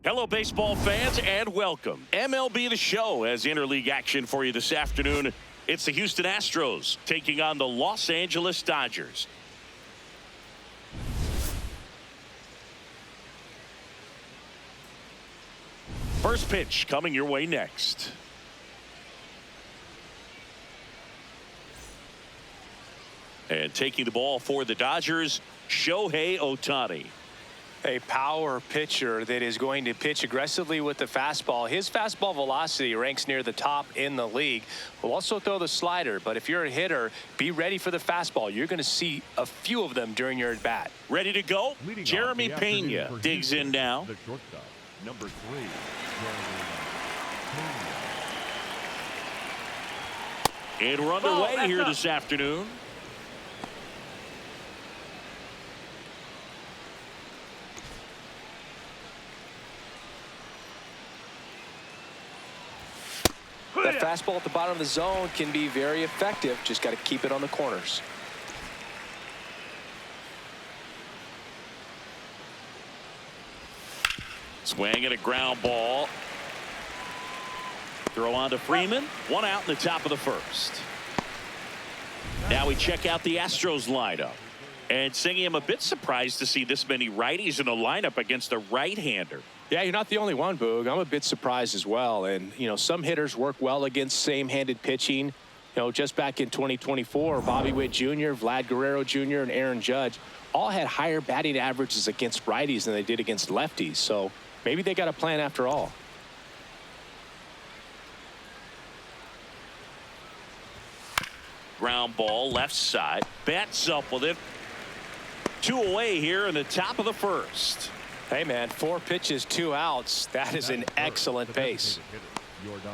Hello, baseball fans, and welcome. MLB The Show has interleague action for you this afternoon. It's the Houston Astros taking on the Los Angeles Dodgers. First pitch coming your way next. And taking the ball for the Dodgers, Shohei Ohtani. A power pitcher that is going to pitch aggressively with the fastball. His fastball velocity ranks near the top in the league. Will also throw the slider, but if you're a hitter, be ready for the fastball. You're going to see a few of them during your at bat. Ready to go? Jeremy Pena digs in now. The shortstop, number 3, And we're underway here this afternoon. That fastball at the bottom of the zone can be very effective. Just got to keep it on the corners. Swing and a ground ball. Throw on to Freeman. One out in the top of the first. Now we check out the Astros lineup. And Singy, I'm a bit surprised to see this many righties in the lineup against a right-hander. Yeah, you're not the only one, Boog. I'm a bit surprised as well. And, you know, some hitters work well against same-handed pitching. You know, just back in 2024, Bobby Witt Jr., Vlad Guerrero Jr., and Aaron Judge all had higher batting averages against righties than they did against lefties. So maybe they got a plan after all. Ground ball left side. Bats up with it. 2 away here in the top of the first. Hey, man, 4 pitches, 2 outs. That is an excellent pace. Jordan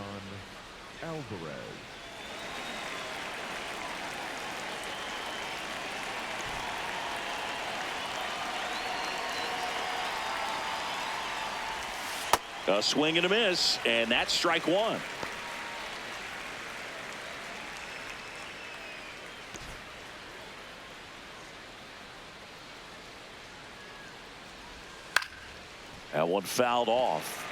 Alvarez. A swing and a miss, and that's strike 1. That one fouled off.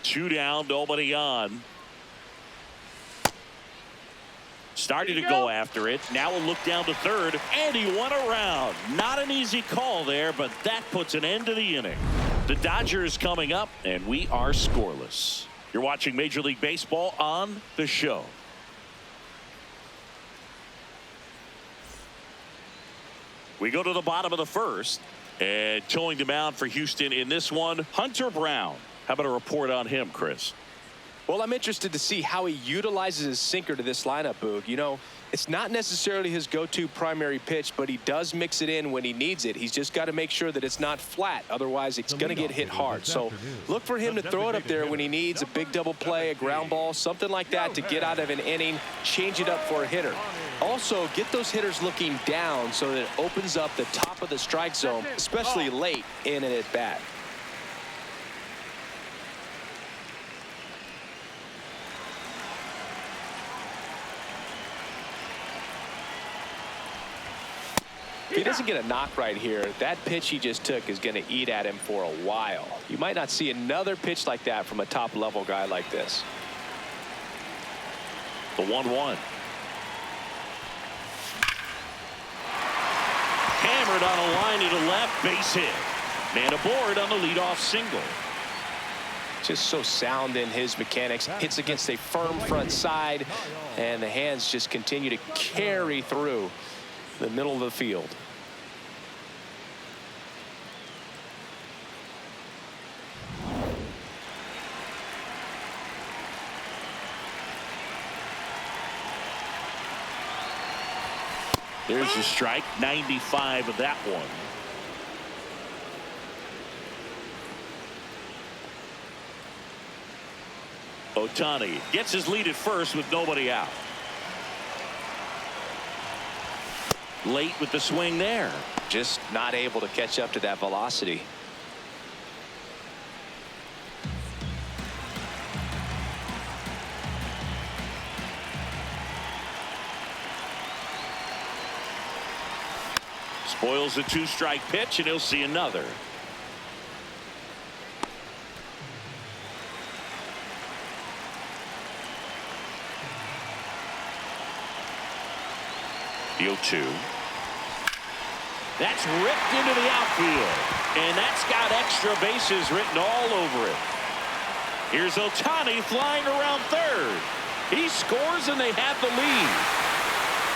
Two down, nobody on. Starting to go after it. Now we'll look down to third, and he went around. Not an easy call there, but that puts an end to the inning. The Dodgers coming up, and we are scoreless. You're watching Major League Baseball on The Show. We go to the bottom of the first, and towing the mound for Houston in this one, Hunter Brown. How about a report on him, Chris? Well, I'm interested to see how he utilizes his sinker to this lineup, Boog. You know, it's not necessarily his go-to primary pitch, but he does mix it in when he needs it. He's just got to make sure that it's not flat. Otherwise, it's going to get hit hard. So look for him to throw it up there when he needs a big double play, a ground ball, something like that to get out of an inning, change it up for a hitter. Also, get those hitters looking down so that it opens up the top of the strike zone, especially late in an at-bat. If he doesn't get a knock right here, that pitch he just took is going to eat at him for a while. You might not see another pitch like that from a top-level guy like this. The 1-1. Hammered on a line to the left, base hit. Man aboard on the leadoff single. Just so sound in his mechanics. Hits against a firm front side, and the hands just continue to carry through the middle of the field. There's a strike, 95 of that one. Ohtani gets his lead at first with nobody out. Late with the swing there. Just not able to catch up to that velocity. Spoils the 2-strike pitch, and he'll see another. The 0-2. That's ripped into the outfield, and that's got extra bases written all over it. Here's Ohtani flying around third. He scores, and they have the lead.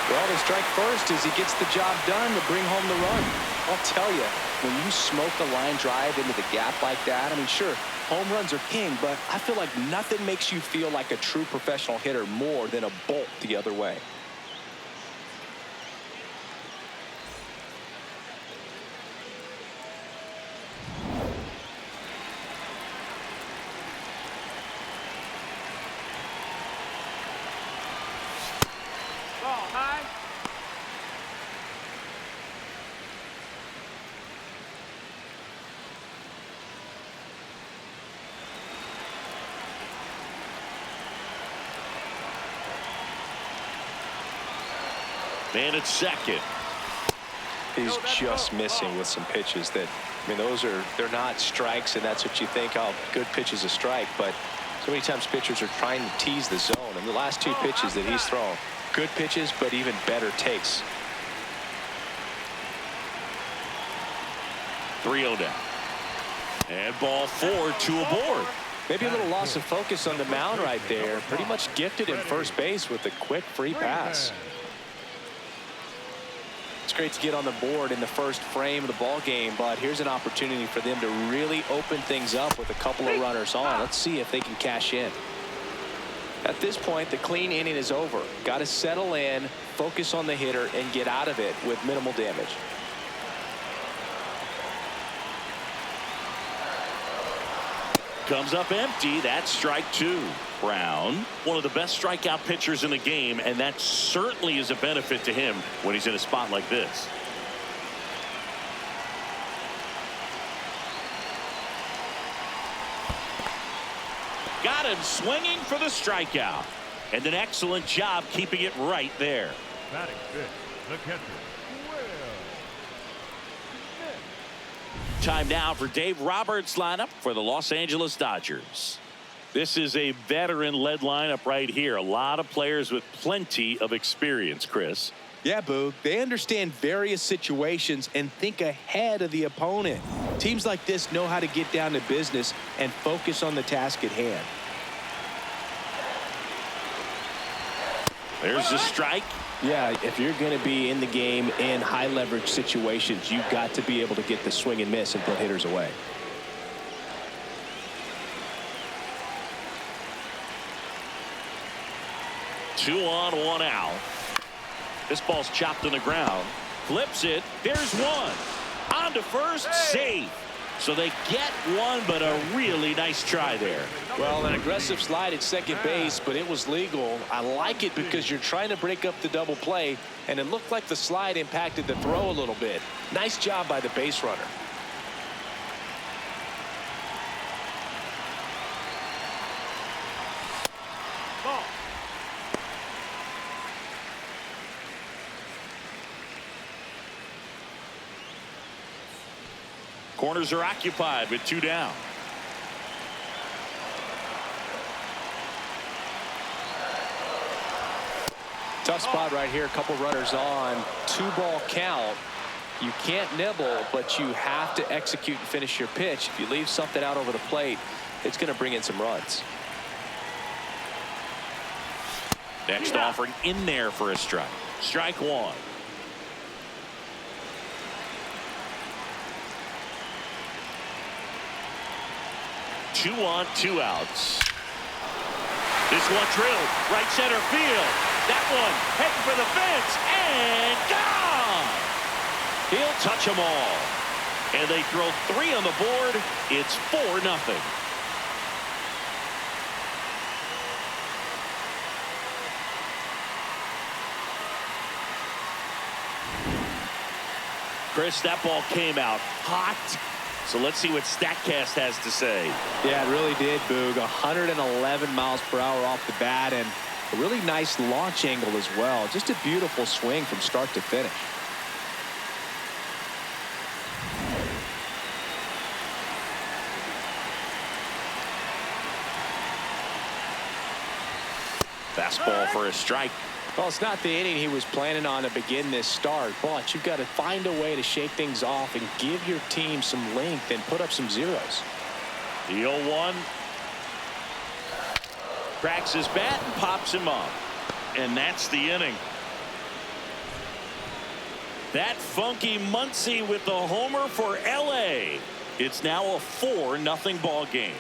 Well, the strike first as he gets the job done to bring home the run. I'll tell you, when you smoke a line drive into the gap like that, I mean, sure, home runs are king, but I feel like nothing makes you feel like a true professional hitter more than a bolt the other way. Man at second. He's just missing with some pitches that, I mean, they're not strikes, and that's what you think, oh, good pitch is a strike, but so many times pitchers are trying to tease the zone, and the last 2 pitches that he's thrown, good pitches, but even better takes. 3-0 down. And ball 4, 2 aboard. Maybe a little loss of focus on the mound right there. Pretty much gifted in first base with a quick free pass. It's great to get on the board in the first frame of the ball game, but here's an opportunity for them to really open things up with a couple of runners on. Let's see if they can cash in. At this point, the clean inning is over. Got to settle in, focus on the hitter, and get out of it with minimal damage. Comes up empty. That's strike 2. Brown, one of the best strikeout pitchers in the game, and that certainly is a benefit to him when he's in a spot like this. Got him swinging for the strikeout, and an excellent job keeping it right there. Batting fifth, the catcher. Time now for Dave Roberts' lineup for the Los Angeles Dodgers. This is a veteran-led lineup right here. A lot of players with plenty of experience, Chris. Yeah, Boog. They understand various situations and think ahead of the opponent. Teams like this know how to get down to business and focus on the task at hand. There's the strike. Yeah, if you're going to be in the game in high leverage situations, you've got to be able to get the swing and miss and put hitters away. Two on, 1 out. This ball's chopped on the ground. Flips it. There's one. On to first. Safe. So they get one, but a really nice try there. Well, an aggressive slide at second base, but it was legal. I like it because you're trying to break up the double play, and it looked like the slide impacted the throw a little bit. Nice job by the base runner. Corners are occupied with 2 down. Tough spot right here. A couple runners on. 2-ball count. You can't nibble, but you have to execute and finish your pitch. If you leave something out over the plate, it's going to bring in some runs. Next offering in there for a strike. Strike 1. Two on, 2 outs. This one drilled right center field. That one heading for the fence and gone. He'll touch them all. And they throw 3 on the board. It's 4-0. Chris, that ball came out hot. So let's see what StatCast has to say. Yeah, it really did, Boog. 111 miles per hour off the bat, and a really nice launch angle as well. Just a beautiful swing from start to finish. fastball for a strike. Well, it's not the inning he was planning on to begin this start, but you've got to find a way to shake things off and give your team some length and put up some zeros. The 0-1. Cracks his bat and pops him up. And that's the inning. That funky Muncy with the homer for LA. It's now a 4-0 ball game.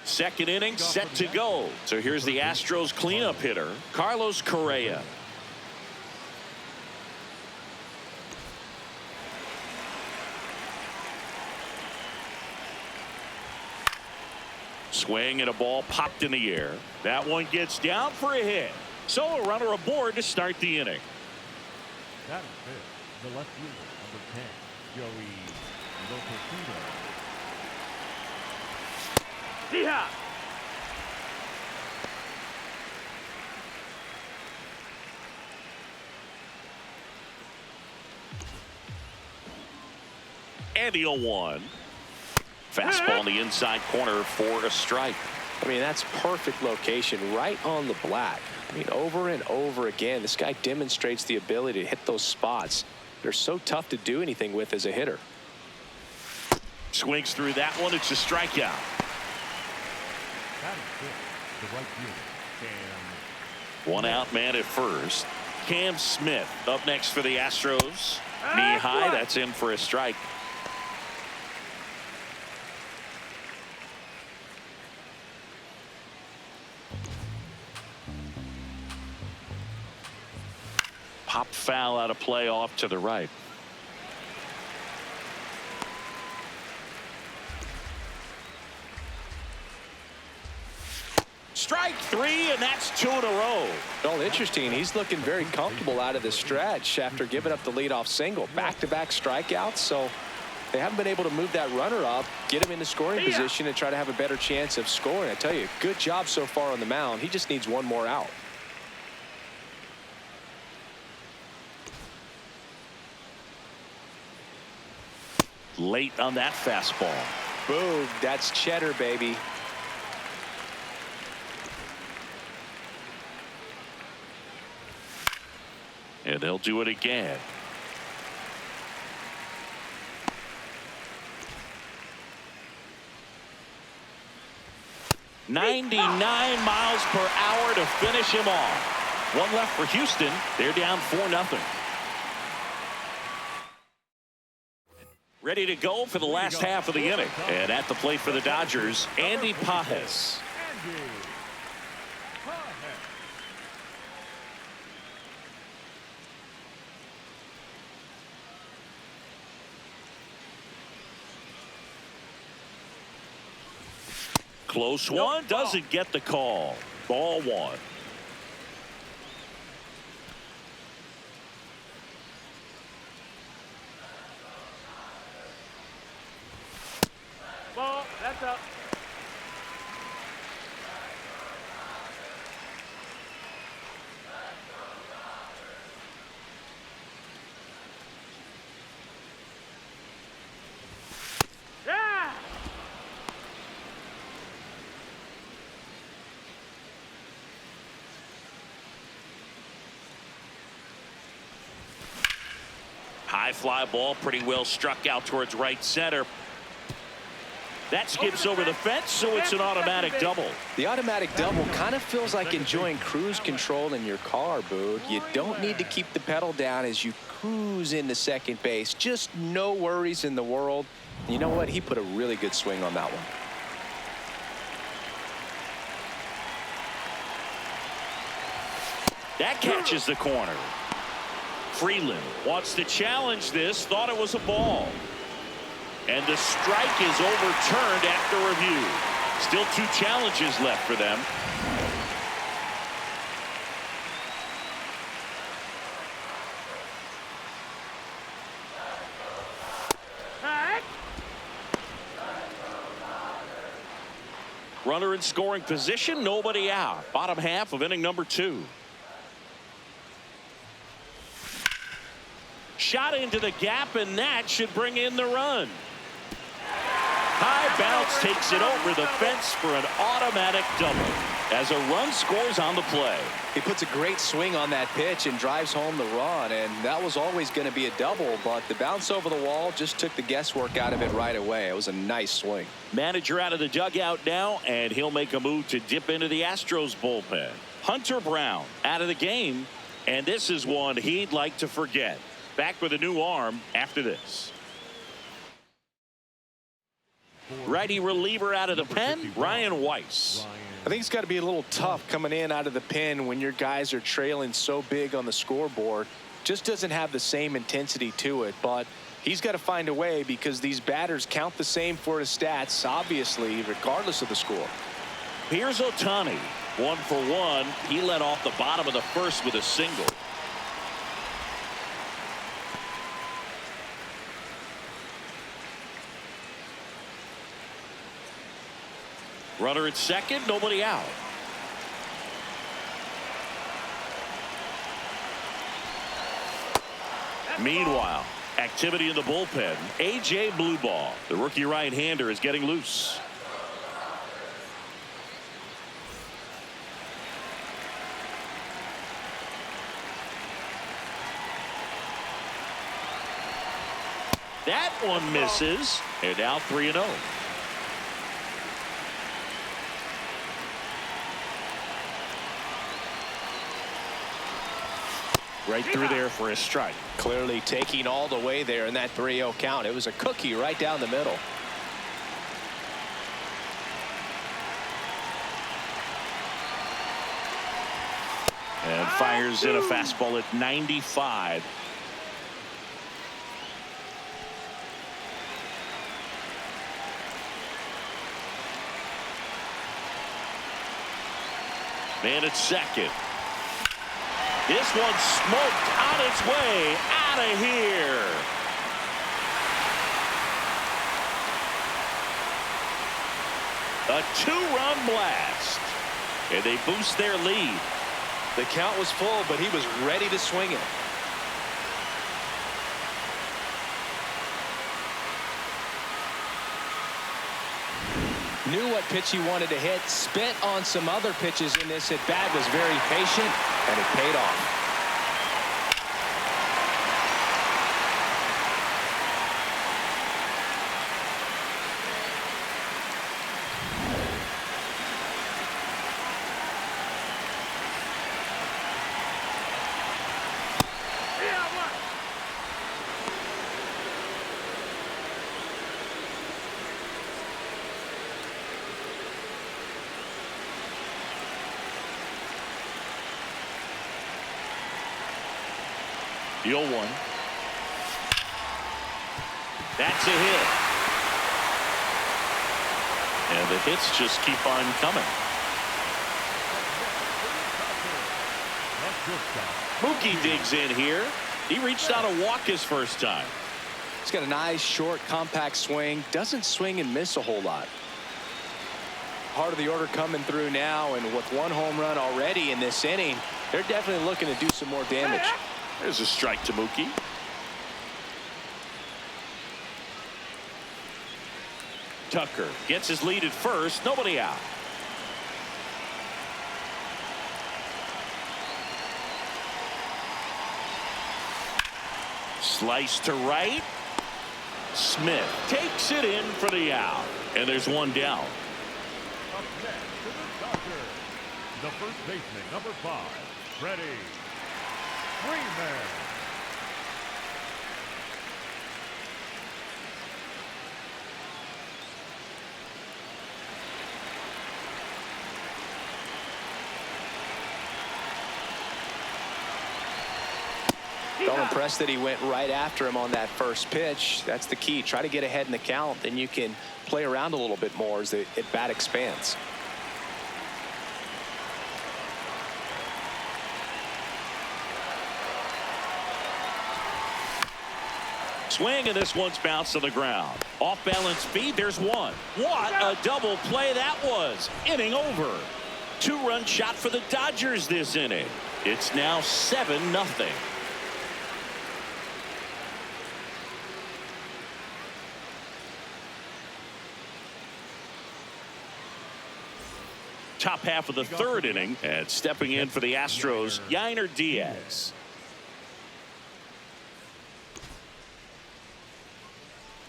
Second inning set to go. So here's the Astros cleanup hitter, Carlos Correa. Swing and a ball popped in the air. That one gets down for a hit. So a runner aboard to start the inning. That is good. The left fielder, number 10, Joey Lopez. Yeah. And the 0-1. Fastball in the inside corner for a strike. I mean, that's perfect location right on the black. I mean, over and over again, this guy demonstrates the ability to hit those spots. They're so tough to do anything with as a hitter. Swings through that one. It's a strikeout. That is good. The right fielder, Cam. One out man at first. Cam Smith up next for the Astros. Knee high. That's in for a strike. Pop foul out of play off to the right. Strike three, and that's 2 in a row. Well, interesting. He's looking very comfortable out of the stretch after giving up the leadoff single. Back-to-back strikeouts, so they haven't been able to move that runner up, get him in the scoring position, and try to have a better chance of scoring. I tell you, good job so far on the mound. He just needs one more out. Late on that fastball. Boom, that's cheddar, baby. And they'll do it again. .99 miles per hour to finish him off. One left for Houston. They're down 4-0. Ready to go for the last half of the inning. And at the plate for the Dodgers, Andy Pages. Close one, doesn't get the call. Ball one. Ball, that's up. Yeah! High fly ball, pretty well struck out towards right center. That skips over the fence, so it's an automatic double. The automatic double kind of feels like enjoying cruise control in your car, Boog. You don't need to keep the pedal down as you cruise into second base. Just no worries in the world. You know what? He put a really good swing on that one. That catches the corner. Freeland wants to challenge this, thought it was a ball. And the strike is overturned after review. Still 2 challenges left for them. Runner in scoring position, nobody out. Bottom half of inning number 2. shot into the gap, and that should bring in the run. High bounce takes it over the fence for an automatic double as a run scores on the play. He puts a great swing on that pitch and drives home the run, and that was always going to be a double, but the bounce over the wall just took the guesswork out of it right away. It was a nice swing. Manager out of the dugout now, and he'll make a move to dip into the Astros bullpen. Hunter Brown out of the game, and this is one he'd like to forget. Back with a new arm after this. Righty reliever out of the pen, Ryan Weiss. I think it's got to be a little tough coming in out of the pen when your guys are trailing so big on the scoreboard. Just doesn't have the same intensity to it, but he's got to find a way because these batters count the same for his stats, obviously, regardless of the score. Here's Ohtani, 1 for 1. He led off the bottom of the first with a single. Runner at second, nobody out. Meanwhile, activity in the bullpen. A.J. Blueball, the rookie right-hander, is getting loose. That one misses, and now 3-0. Right through there for a strike. Clearly taking all the way there in that 3-0 count. It was a cookie right down the middle. And fires in a fastball at 95. Man at second. This one smoked on its way out of here. A 2-run blast. And they boost their lead. The count was full, but he was ready to swing it. Knew what pitch he wanted to hit, spent on some other pitches in this at bat, was very patient, and it paid off. The 0-1. That's a hit. And the hits just keep on coming. Mookie digs in here. He reached out a walk his first time. He's got a nice, short, compact swing. Doesn't swing and miss a whole lot. Part of the order coming through now, and with 1 home run already in this inning, they're definitely looking to do some more damage. There's a strike to Mookie. Tucker gets his lead at first. Nobody out. Slice to right. Smith takes it in for the out. And there's one down. Up next to the Dodgers, the first baseman, number 5, Freddie Freeman. Don't impress that he went right after him on that first pitch. That's the key. Try to get ahead in the count, then you can play around a little bit more as the at-bat expands. Swing, and this one's bounced to the ground. Off balance speed, there's one. What a double play that was. Inning over. 2-run shot for the Dodgers this inning. It's now 7-0. top half of the third inning, and stepping in for the Astros, Yainer Diaz.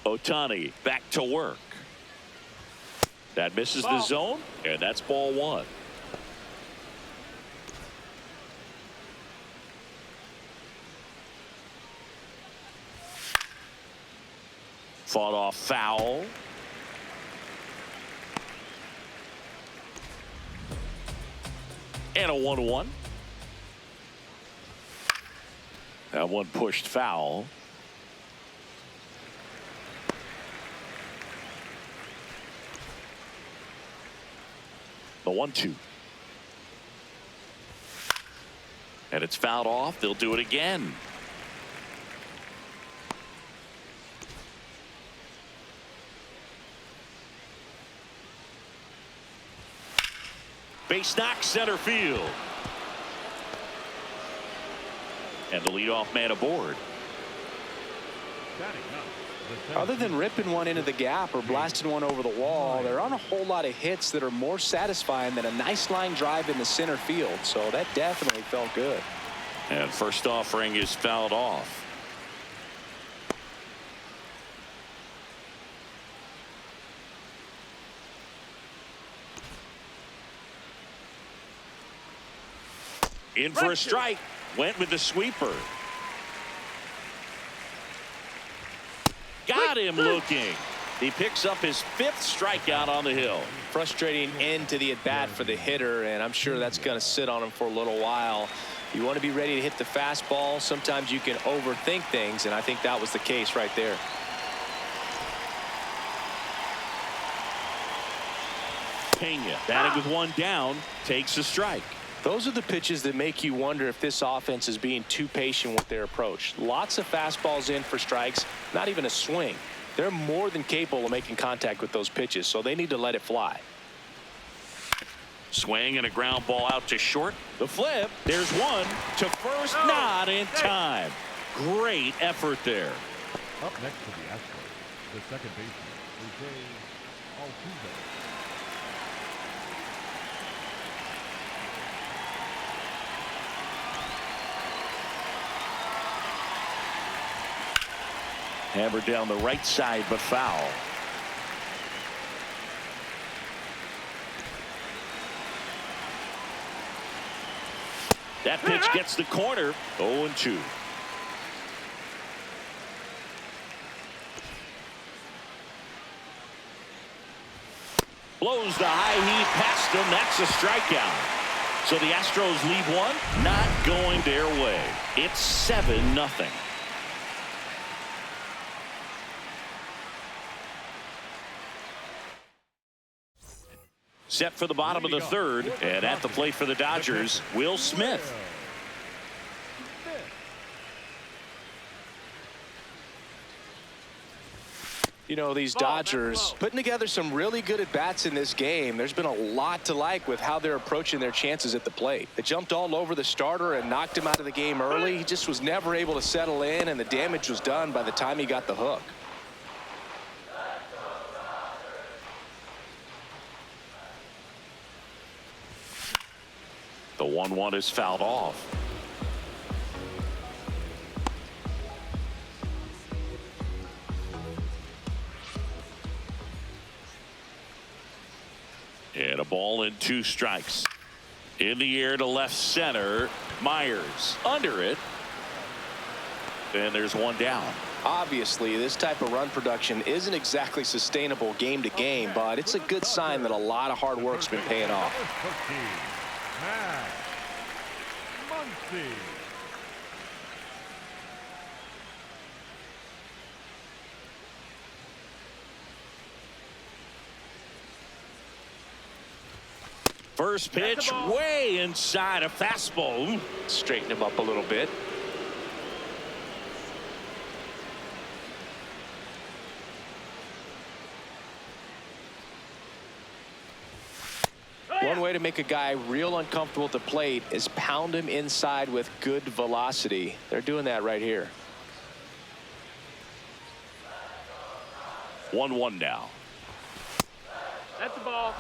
Ohtani back to work. That misses the zone, and that's ball one. Fought off foul. And a 1-1. That one pushed foul. The 1-2. And it's fouled off. They'll do it again. Base knock, center field. And the leadoff man aboard. Other than ripping one into the gap or blasting one over the wall, there aren't a whole lot of hits that are more satisfying than a nice line drive in the center field. So that definitely felt good. And first offering is fouled off. In for a strike. Went with the sweeper. Got him looking. He picks up his 5th strikeout on the hill. Frustrating end to the at-bat for the hitter, and I'm sure that's going to sit on him for a little while. You want to be ready to hit the fastball. Sometimes you can overthink things, and I think that was the case right there. Pena batting with one down, takes a strike. Those are the pitches that make you wonder if this offense is being too patient with their approach. Lots of fastballs in for strikes, not even a swing. They're more than capable of making contact with those pitches, so they need to let it fly. Swing and a ground ball out to short. The flip. There's one to first. Not in time. Great effort there. Up next to the Astros, the second baseman, Jose Altuve. Hammered down the right side, but foul. That pitch gets the corner. 0-2. Blows the high heat past him. That's a strikeout. So the Astros lead one, not going their way. It's 7-0. Set for the bottom of the third, and at the plate for the Dodgers, Will Smith. You know, these Dodgers putting together some really good at-bats in this game. There's been a lot to like with how they're approaching their chances at the plate. They jumped all over the starter and knocked him out of the game early. He just was never able to settle in, and the damage was done by the time he got the hook. The 1-1 is fouled off. And a ball and 2 strikes. In the air to left center. Myers under it. And there's one down. Obviously, this type of run production isn't exactly sustainable game to game, but it's a good sign that a lot of hard work's been paying off. First pitch way inside a fastball. Straighten him up a little bit. One way to make a guy real uncomfortable at the plate is pound him inside with good velocity. They're doing that right here. 1-1 now. That's the ball.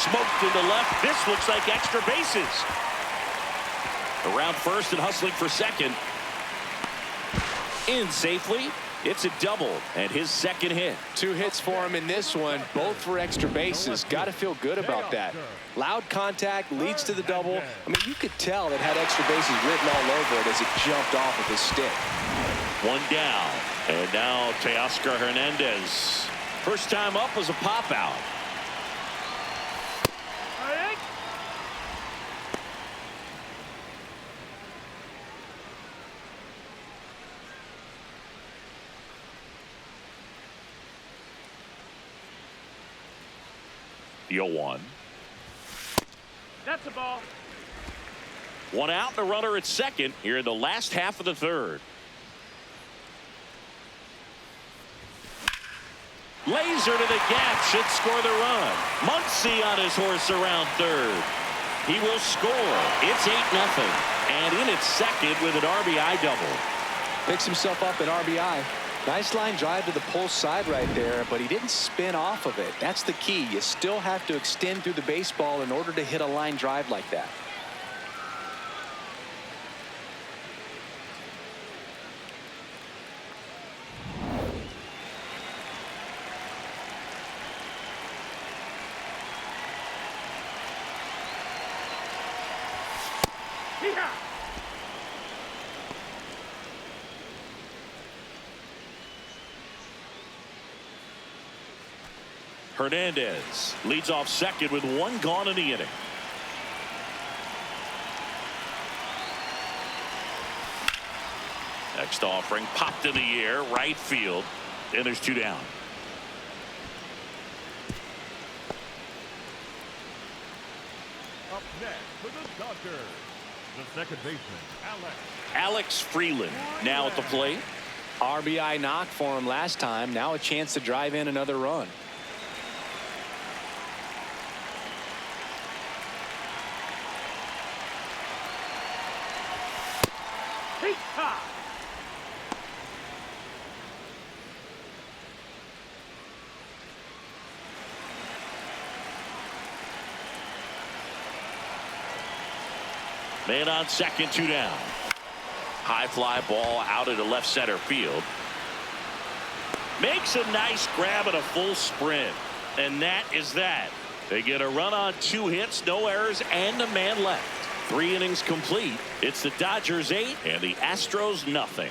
smoked into left. This looks like extra bases. Around first and hustling for second. In safely. It's a double and his second hit. 2 hits for him in this one, both for extra bases. Got to feel good about that. Loud contact leads to the double. I mean, you could tell it had extra bases written all over it as it jumped off of his stick. 1 down. And now Teoscar Hernandez. First time up was a pop out. The 0-1. That's a ball. 1 out and a runner at second here in the last half of the third. Laser to the gap should score the run. Muncy on his horse around third. He will score. It's 8-0. And in at second with an RBI double. Picks himself up an RBI. Nice line drive to the pull side right there, but he didn't spin off of it. That's the key. You still have to extend through the baseball in order to hit a line drive like that. Hiram. Hernandez leads off second with 1 gone in the inning. Next offering popped in the air, right field, and there's 2 down. Up next for the Dodgers, the second baseman, Alex Freeland now at the plate. RBI knock for him last time. Now a chance to drive in another run. Man on second, 2 down. High fly ball out into left center field. Makes a nice grab at a full sprint. And that is that. They get a run on 2 hits, no errors, and a man left. 3 innings complete. It's the Dodgers 8 and the Astros nothing.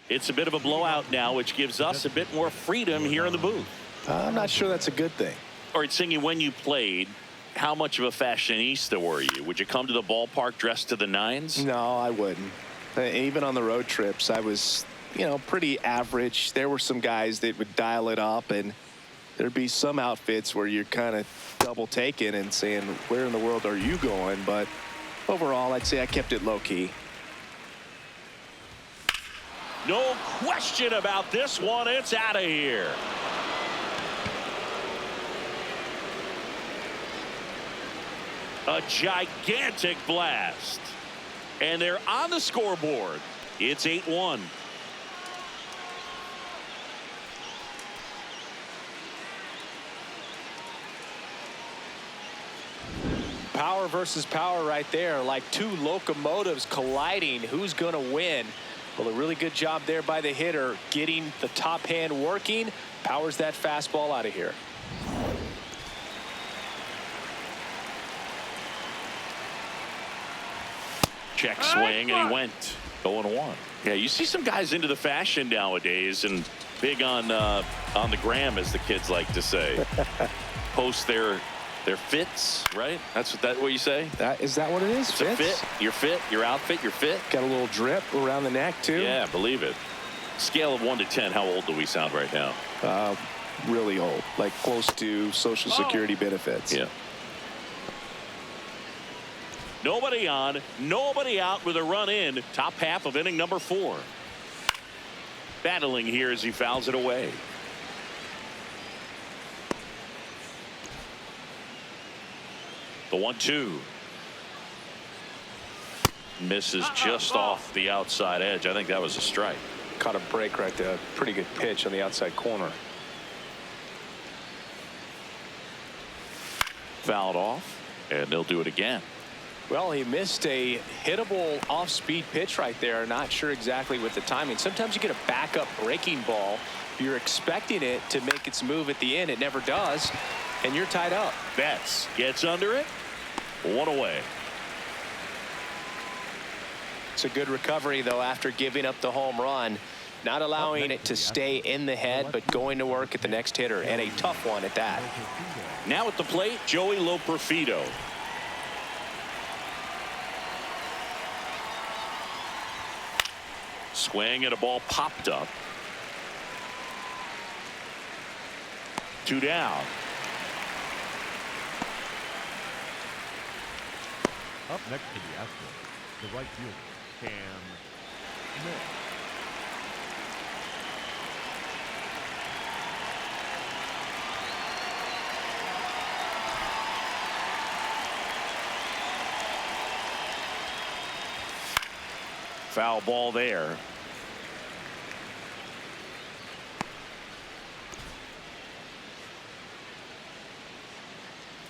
It's a bit of a blowout now, which gives us a bit more freedom here in the booth. I'm not sure that's a good thing. All right, Singy, when you played, how much of a fashionista were you? Would you come to the ballpark dressed to the nines? No, I wouldn't. Even on the road trips, I was, pretty average. There were some guys that would dial it up, and there'd be some outfits where you're kind of double taking and saying, where in the world are you going? But overall, I'd say I kept it low key. No question about this one. It's out of here. A gigantic blast. And they're on the scoreboard. It's 8-1. Power versus power right there, like 2 locomotives colliding. Who's going to win? Well, a really good job there by the hitter, getting the top hand working. Powers that fastball out of here. Check swing, and he went 0-1. Yeah, you see some guys into the fashion nowadays, and big on the gram, as the kids like to say. Post their fits, right? That's what you say? Is that what it is? It's a fit. Your fit, your outfit, your fit. Got a little drip around the neck, too? Yeah, believe it. Scale of 1 to 10, how old do we sound right now? Really old, like close to Social Security benefits. Yeah. Nobody on, nobody out with a run in. Top half of inning number 4. Battling here as he fouls it away. The 1-2. Misses just off the outside edge. I think that was a strike. Caught a break right there. Pretty good pitch on the outside corner. Fouled off, and they'll do it again. Well, he missed a hittable off-speed pitch right there. Not sure exactly with the timing. Sometimes you get a backup breaking ball. You're expecting it to make its move at the end. It never does, and you're tied up. Betts gets under it. One away. It's a good recovery, though, after giving up the home run. Not allowing it to stay in the head, but going to work at the next hitter, and a tough one at that. Now at the plate, Joey Loperfido. Swing and a ball popped up. 2 down. Up next to the Astros, the right fielder, Cam Smith. Foul ball there.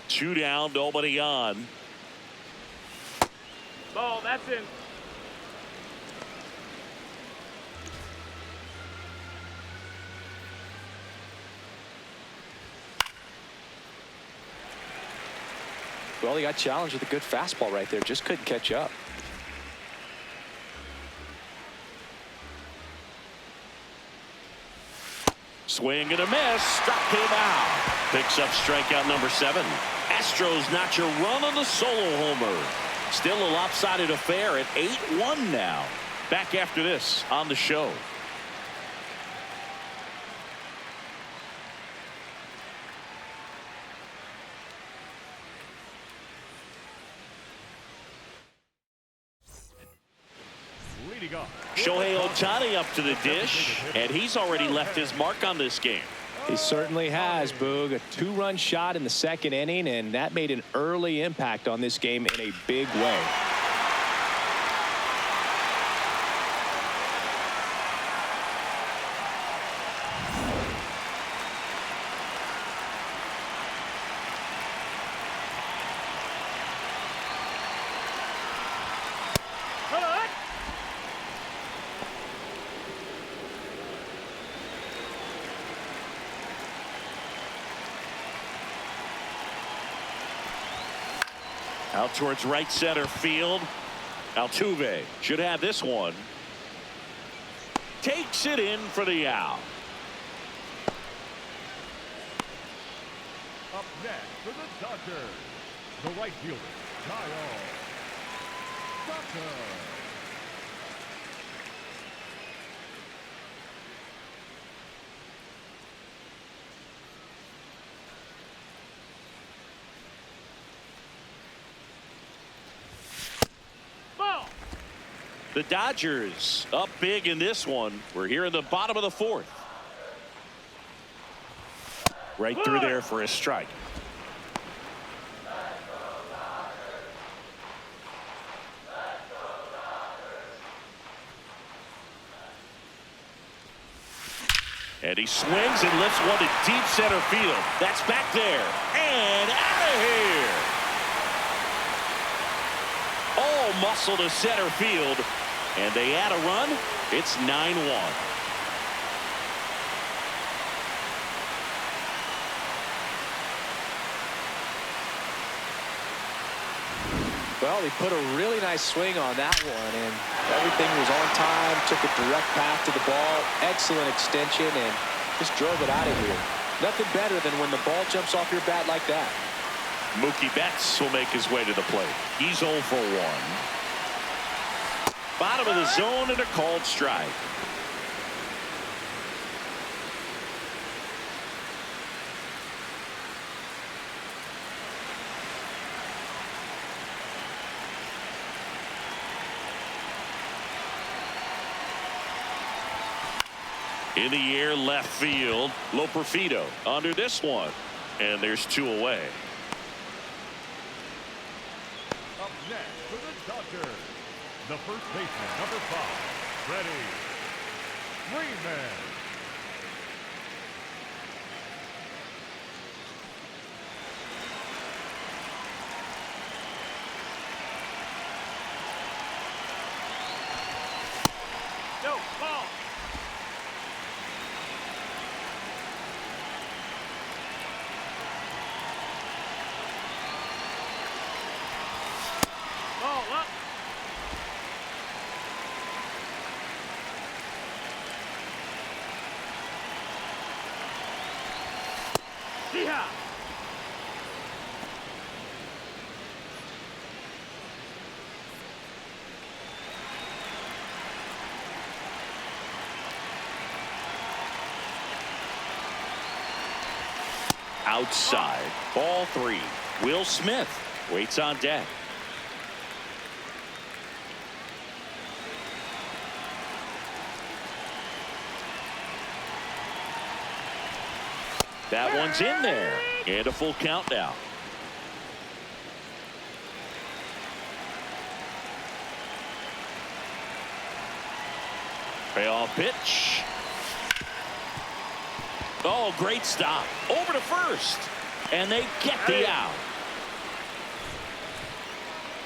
Two down, nobody on. Ball, that's in. Well, he got challenged with a good fastball right there. Just couldn't catch up. Swing and a miss. Struck him out. Picks up strikeout number 7. Astros notch a run on the solo homer. Still a lopsided affair at 8-1 now. Back after this on the show. Leading off. Shohei Ohtani up to the dish, and he's already left his mark on this game. He certainly has, Boog. A 2-run shot in the second inning, and that made an early impact on this game in a big way. Out towards right center field. Altuve should have this one. Takes it in for the out. Up next for the Dodgers, the right fielder, Kyle Tucker. The Dodgers up big in this one. We're here in the bottom of the 4th. Right through there for a strike. And he swings and lifts one to deep center field. That's back there and out of here. All muscle to center field. And they add a run. It's 9-1. Well, he put a really nice swing on that one, and everything was on time. Took a direct path to the ball. Excellent extension, and just drove it out of here. Nothing better than when the ball jumps off your bat like that. Mookie Betts will make his way to the plate. He's 0 for 1. Bottom of the zone and a called strike. In the air left field. Loperfido under this one. And there's 2 away. Up next for the Dodgers, the first baseman, number 5, Freddie Freeman. Yeah. Outside. Ball 3. Will Smith waits on deck. That one's in there. And a full count now. Payoff pitch. Oh, great stop. Over to first. And they get the out.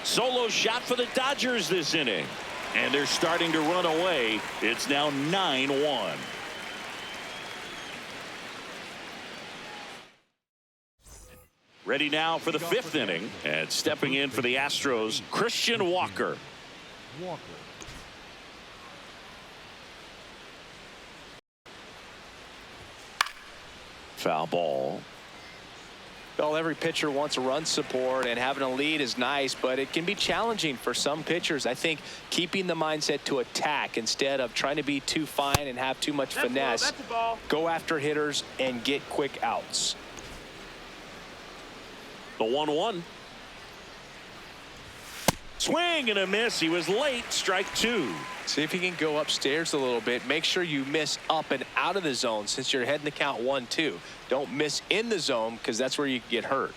Solo shot for the Dodgers this inning. And they're starting to run away. It's now 9-1. Ready now for the 5th inning. And stepping in for the Astros, Christian Walker. Walker. Foul ball. Well, every pitcher wants a run support, and having a lead is nice, but it can be challenging for some pitchers. I think keeping the mindset to attack instead of trying to be too fine and have too much finesse. Go after hitters and get quick outs. The 1-1. Swing and a miss. He was late. Strike 2. See if you can go upstairs a little bit. Make sure you miss up and out of the zone since you're heading to count 1-2. Don't miss in the zone because that's where you get hurt.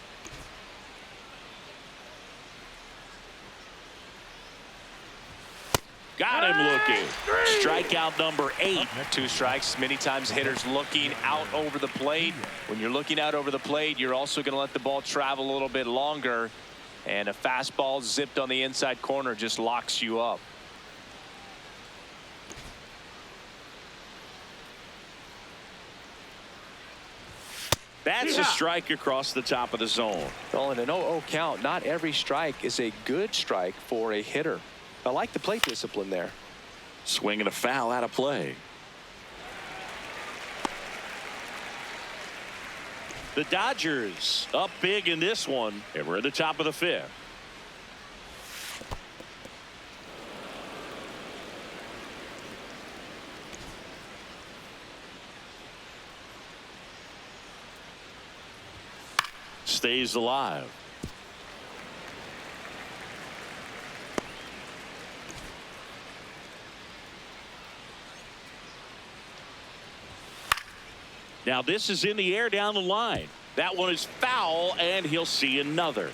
Got him looking. Strikeout number 8. 2 strikes. Many times hitters looking out over the plate. When you're looking out over the plate, you're also going to let the ball travel a little bit longer. And a fastball zipped on the inside corner just locks you up. That's a strike across the top of the zone. Well, in an 0-0 count, not every strike is a good strike for a hitter. I like the plate discipline there. Swing and a foul out of play. The Dodgers up big in this one, and we're at the top of the 5th. Stays alive. Now this is in the air down the line. That one is foul, and he'll see another.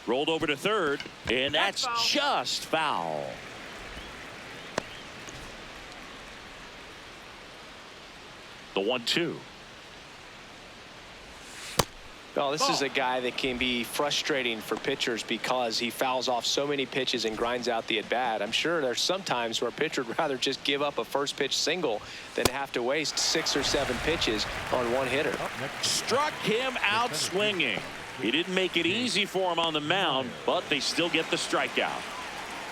Rolled over to third, and that's just foul. The 1-2. Well, this is a guy that can be frustrating for pitchers because he fouls off so many pitches and grinds out the at bat. I'm sure there's some times where a pitcher would rather just give up a first pitch single than have to waste 6 or 7 pitches on one hitter. Struck him out swinging. He didn't make it easy for him on the mound, but they still get the strikeout.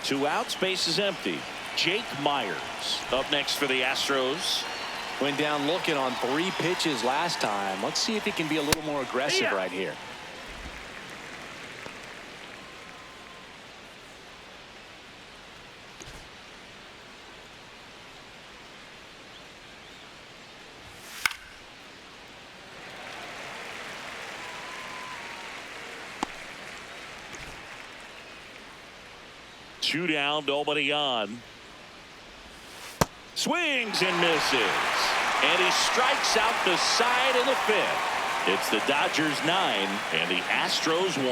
2 outs, base is empty. Jake Myers up next for the Astros. Went down looking on 3 pitches last time. Let's see if he can be a little more aggressive right here. Two down, nobody on. Swings and misses. And he strikes out the side in the 5th. It's the Dodgers 9 and the Astros 1.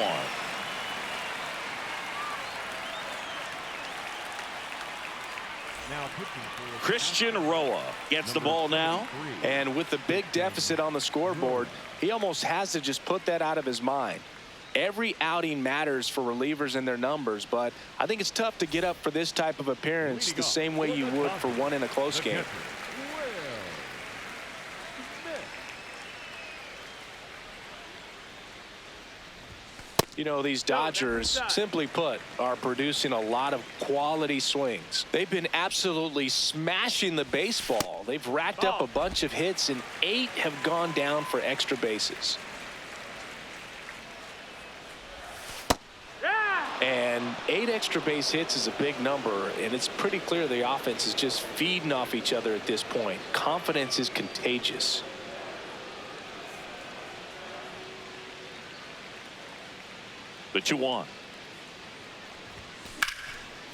Christian Roa gets the ball now. And with the big deficit on the scoreboard, he almost has to just put that out of his mind. Every outing matters for relievers and their numbers, but I think it's tough to get up for this type of appearance the same way you would for one in a close game. You know, these Dodgers, simply put, are producing a lot of quality swings. They've been absolutely smashing the baseball. They've racked up a bunch of hits, and 8 have gone down for extra bases. And 8 extra base hits is a big number, and it's pretty clear the offense is just feeding off each other at this point. Confidence is contagious. The 2-1.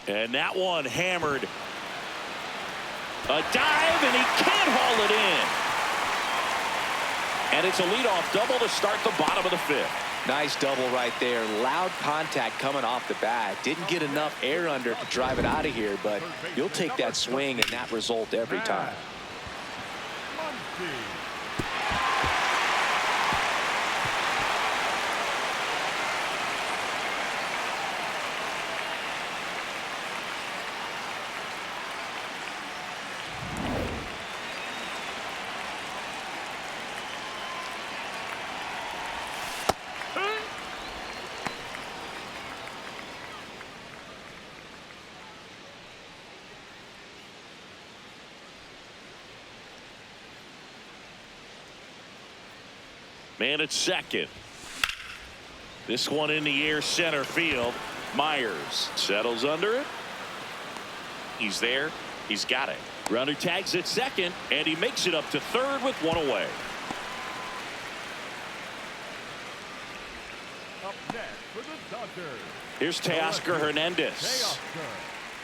And that one hammered. A dive, and he can't haul it in. And it's a leadoff double to start the bottom of the 5th. Nice double right there. Loud contact coming off the bat. Didn't get enough air under to drive it out of here, but you'll take that swing and that result every time. Man at second. This one in the air center field. Myers settles under it. He's there. He's got it. Runner tags at second, and he makes it up to third with one away. Up next for the Dodgers. Here's Teoscar Hernandez.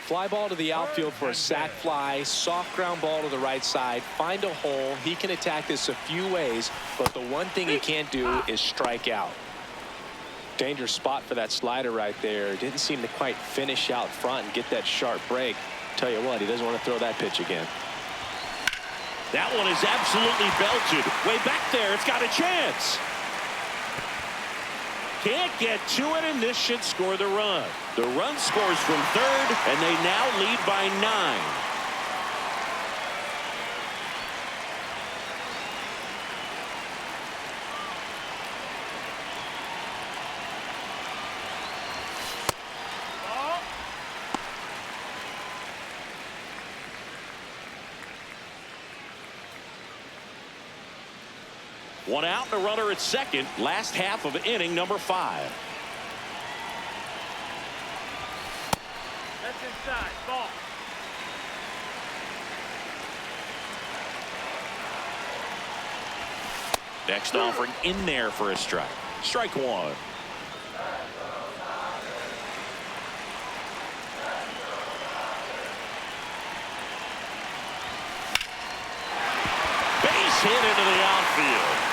Fly ball to the outfield for a sac fly. Soft ground ball to the right side. Find a hole. He can attack this a few ways, but the one thing he can't do is strike out. Dangerous spot for that slider right there. Didn't seem to quite finish out front and get that sharp break. Tell you what, he doesn't want to throw that pitch again. That one is absolutely belted. Way back there. It's got a chance. Can't get to it, and this should score the run. The run scores from third, and they now lead by 9. One out and a runner at second. Last half of inning number 5. That's inside. Ball. Next offering in there for a strike. Strike 1. Base hit into the outfield.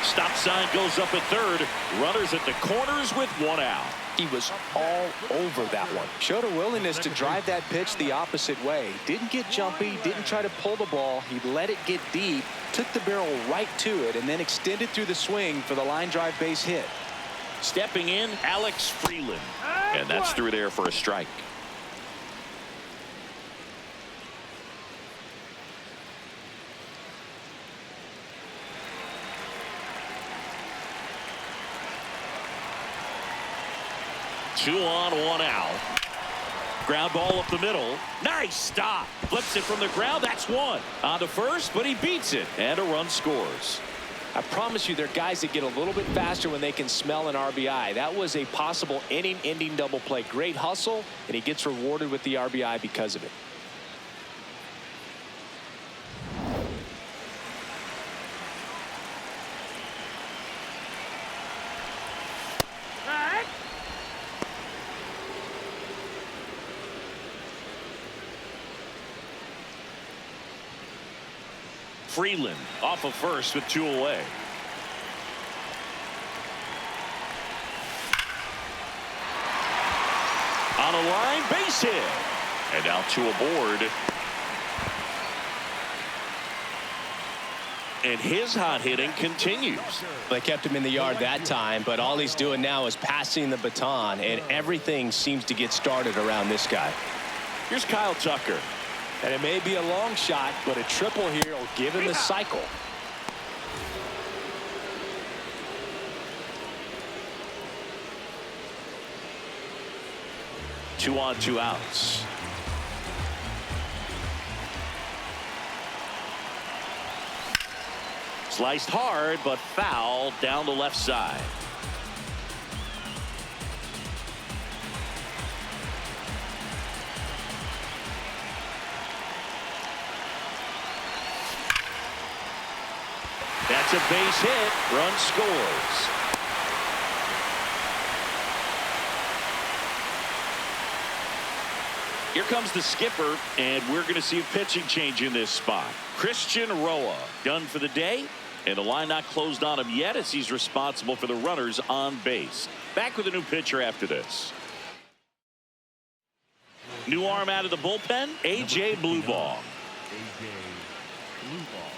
Stop sign goes up at third. Runners at the corners with one out. He was all over that one. Showed a willingness to drive that pitch the opposite way. Didn't get jumpy, didn't try to pull the ball. He let it get deep, took the barrel right to it, and then extended through the swing for the line drive base hit. Stepping in, Alex Freeland. And that's through there for a strike. Two on, one out. Ground ball up the middle. Nice stop. Flips it from the ground. That's one. On to first, but he beats it. And a run scores. I promise you, there are guys that get a little bit faster when they can smell an RBI. That was a possible inning-ending double play. Great hustle, and he gets rewarded with the RBI because of it. Freeland off of first with 2 away. On a line, base hit. And now 2 aboard. And his hot hitting continues. They kept him in the yard that time, but all he's doing now is passing the baton, and everything seems to get started around this guy. Here's Kyle Tucker. And it may be a long shot, but a triple here will give him the cycle. 2 on, 2 outs. Sliced hard, but foul down the left side. That's a base hit. Run scores. Here comes the skipper, and we're going to see a pitching change in this spot. Christian Roa done for the day, and the line not closed on him yet as he's responsible for the runners on base. Back with a new pitcher after this. New arm out of the bullpen, A.J. Blueball. A.J. Blueball.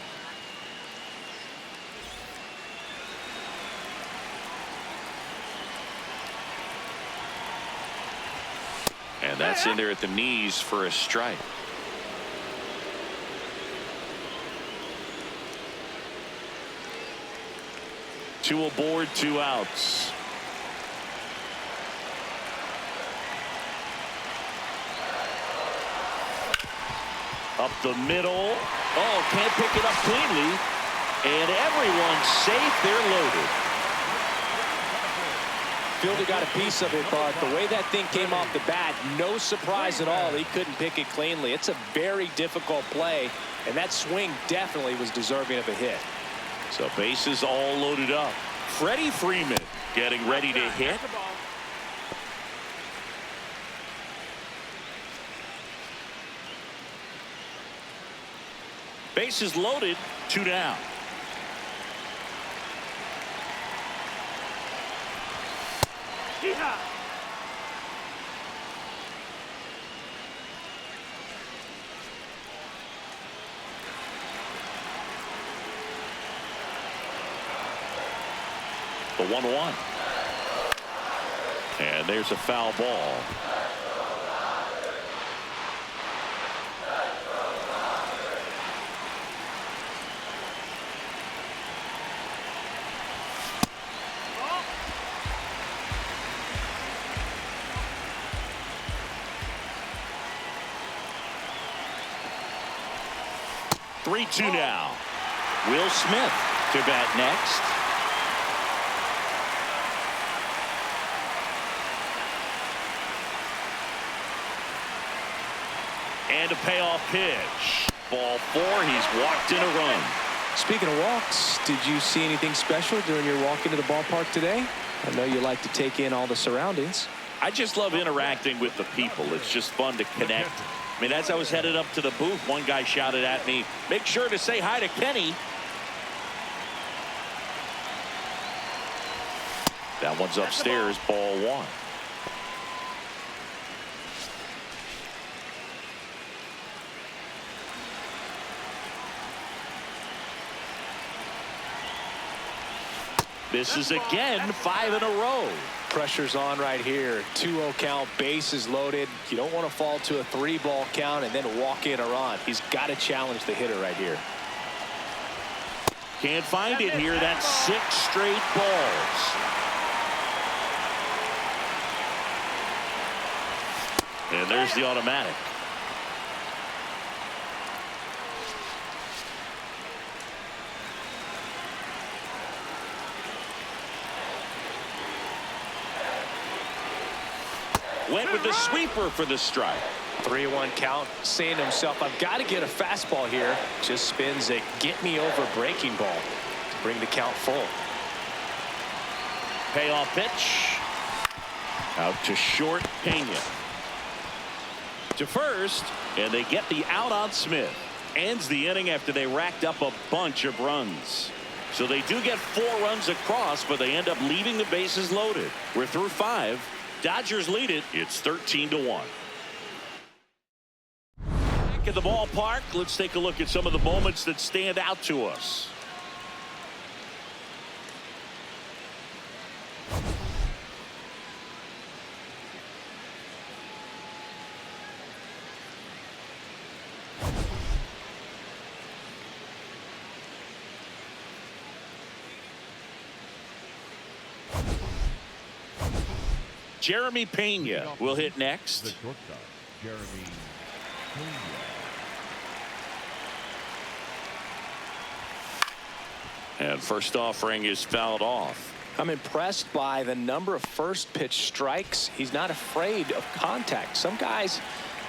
And that's in there at the knees for a strike. Two aboard, 2 outs. Up the middle. Oh, can't pick it up cleanly. And everyone's safe. They're loaded. Fielder got a piece of it, but the way that thing came off the bat, no surprise at all. He couldn't pick it cleanly. It's a very difficult play, and that swing definitely was deserving of a hit. So bases all loaded up. Freddie Freeman getting ready to hit. Bases loaded, 2 down. The 1-1. And there's a foul ball. Three-two now. Will Smith to bat next. And a payoff pitch. Ball 4. He's walked in a run. Speaking of walks, did you see anything special during your walk into the ballpark today? I know you like to take in all the surroundings. I just love interacting with the people. It's just fun to connect. I mean, as I was headed up to the booth, one guy shouted at me, "Make sure to say hi to Kenny." That one's upstairs, ball 1. Misses again, 5 in a row. Pressure's on right here. 2-0 count, bases loaded. You don't want to fall to a 3-ball count and then walk in a run. He's got to challenge the hitter right here. Can't find it here. That's 6 straight balls. And there's the automatic. Went with the sweeper for the strike. 3-1 count, saying to himself, I've got to get a fastball here. Just spins a get-me-over breaking ball to bring the count full. Payoff pitch. Out to short, Pena. To first, and they get the out on Smith. Ends the inning after they racked up a bunch of runs. So they do get 4 runs across, but they end up leaving the bases loaded. We're through 5. Dodgers lead it. It's 13-1. Back at the ballpark, let's take a look at some of the moments that stand out to us. Jeremy Pena will hit The next. shortstop, Jeremy Pena. And first offering is fouled off. I'm impressed by the number of first pitch strikes. He's not afraid of contact. Some guys,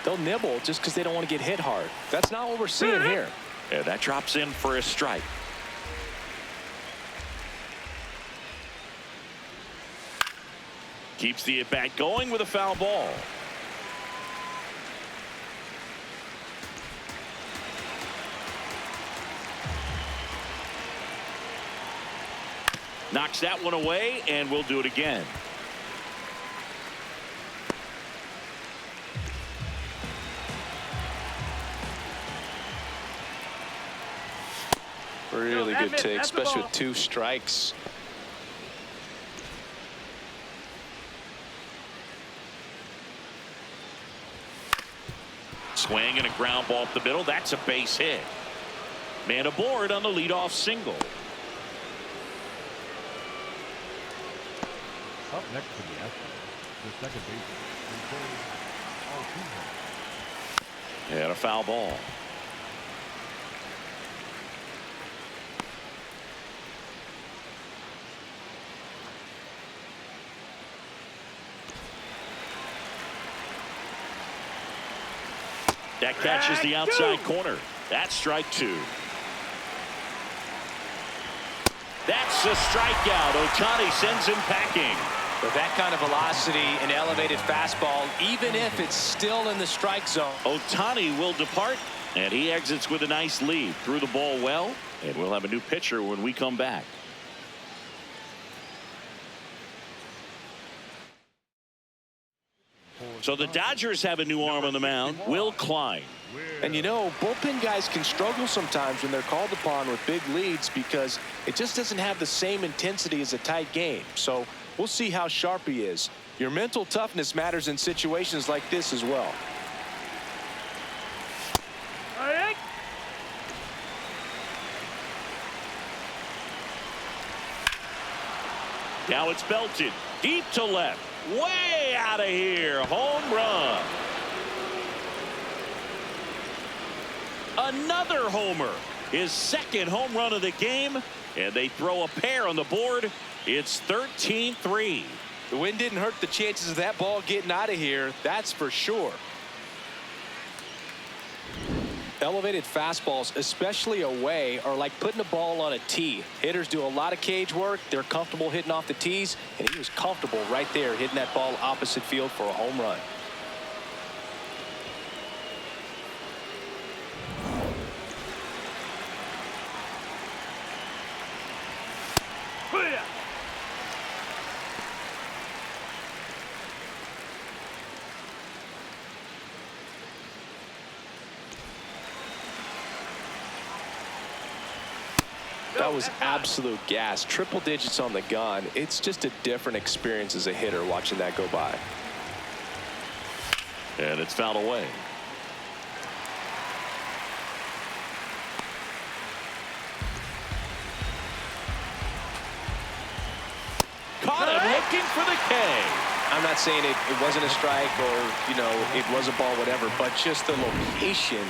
they'll nibble just because they don't want to get hit hard. That's not what we're seeing here. And that drops in for a strike. Keeps the at-bat going with a foul ball. Knocks that one away, and we'll do it again. Really good take, especially with 2 strikes. Swing and a ground ball up the middle. That's a base hit. Man aboard on the leadoff single. Up next to the Astros, the second baseman, Bithorn. And a foul ball. That catches the outside corner. That's strike 2. That's a strikeout. Ohtani sends him packing. With that kind of velocity and elevated fastball, even if it's still in the strike zone. Ohtani will depart, and he exits with a nice lead. Threw the ball well, and we'll have a new pitcher when we come back. So the Dodgers have a new arm on the mound, Will Klein. And you know, bullpen guys can struggle sometimes when they're called upon with big leads because it just doesn't have the same intensity as a tight game. So we'll see how sharp he is. Your mental toughness matters in situations like this as well. Now it's belted deep to left. Way out of here. Home run. Another homer. His second home run of the game. And they throw a pair on the board. It's 13-3. The wind didn't hurt the chances of that ball getting out of here. That's for sure. Elevated fastballs, especially away, are like putting a ball on a tee. Hitters do a lot of cage work. They're comfortable hitting off the tees, and he was comfortable right there hitting that ball opposite field for a home run. That was absolute gas. Triple digits on the gun. It's just a different experience as a hitter watching that go by. And it's fouled away. Caught him looking for the K. I'm not saying it wasn't a strike or, you know, it was a ball, whatever, but just the location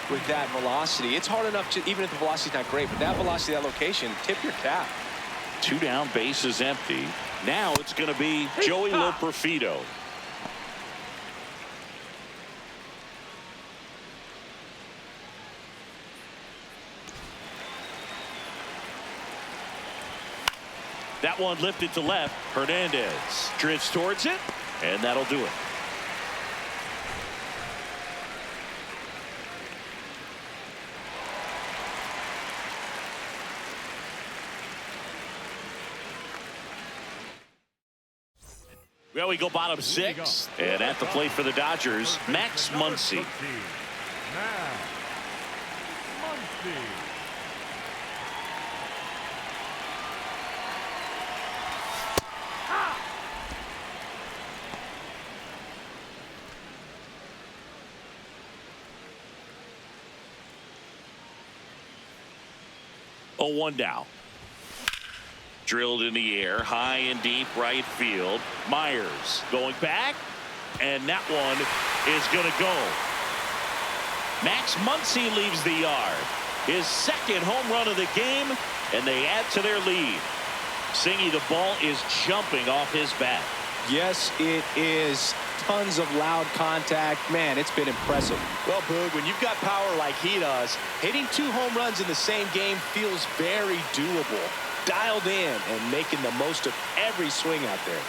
with that velocity. It's hard enough to, even if the velocity's not great, but that velocity, that location, tip your cap. 2 down, base is empty. Now it's going to be Joey Loperfido. That one lifted to left. Hernandez drifts towards it, and that'll do it. Well, we go bottom 6, and at the plate for the Dodgers, Max Muncy. Max Muncy. Oh, 1 down. drilled in the air, high and deep right field. Myers going back, and that one is going to go. Max Muncy leaves the yard. His second home run of the game, and they add to their lead. Singy, the ball is jumping off his bat. Yes, it is. Tons of loud contact. Man, it's been impressive. Well, Boog, when you've got power like he does, hitting 2 home runs in the same game feels very doable. Dialed in and making the most of every swing out there.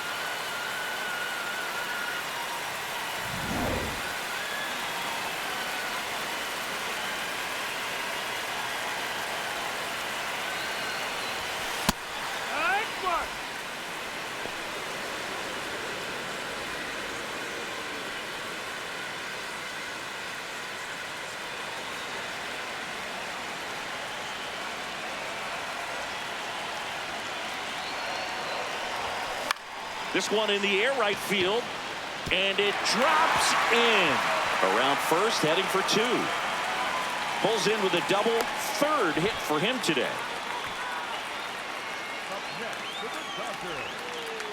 This one in the air right field, and it drops in. Around first, heading for 2. Pulls in with a double, 3rd hit for him today. Up next for the Dodgers,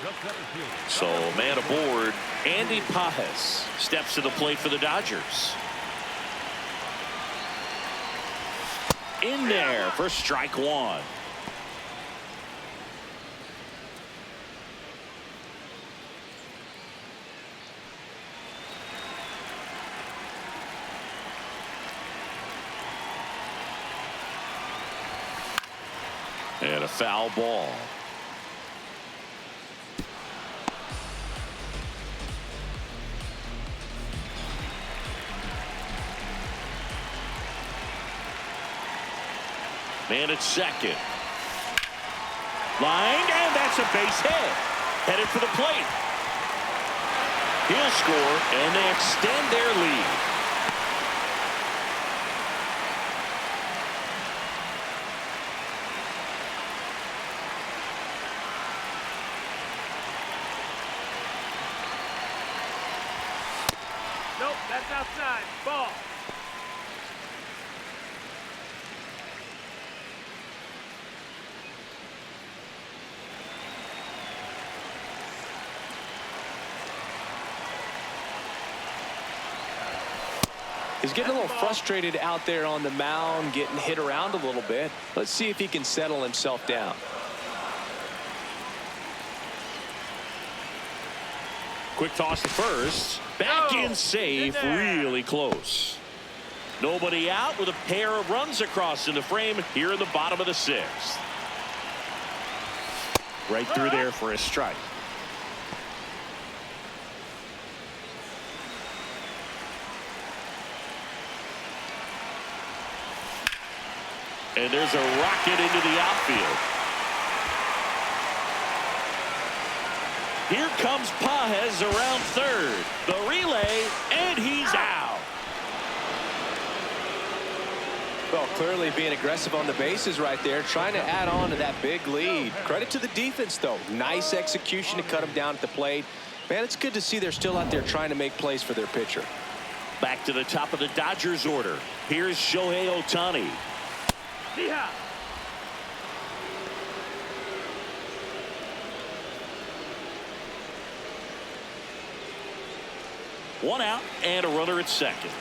the center fielder. So man aboard, Andy Pages steps to the plate for the Dodgers. In there for strike 1. And a foul ball. Man at second. Lined, and that's a base hit. Headed for the plate. He'll score, and they extend their lead. Nope, that's outside. Ball. He's getting a little frustrated out there on the mound, getting hit around a little bit. Let's see if he can settle himself down. Quick toss to first. Back in safe, really close. Nobody out with a pair of runs across in the frame here in the bottom of the 6th. Right through there for a strike. And there's a rocket into the outfield. Here comes Pages around 3rd. The relay, and he's out. Well, clearly being aggressive on the bases right there, trying to add on to that big lead. Credit to the defense, though. Nice execution to cut him down at the plate. Man, it's good to see they're still out there trying to make plays for their pitcher. Back to the top of the Dodgers order. Here's Shohei Ohtani. Yeah. One out and a runner at second.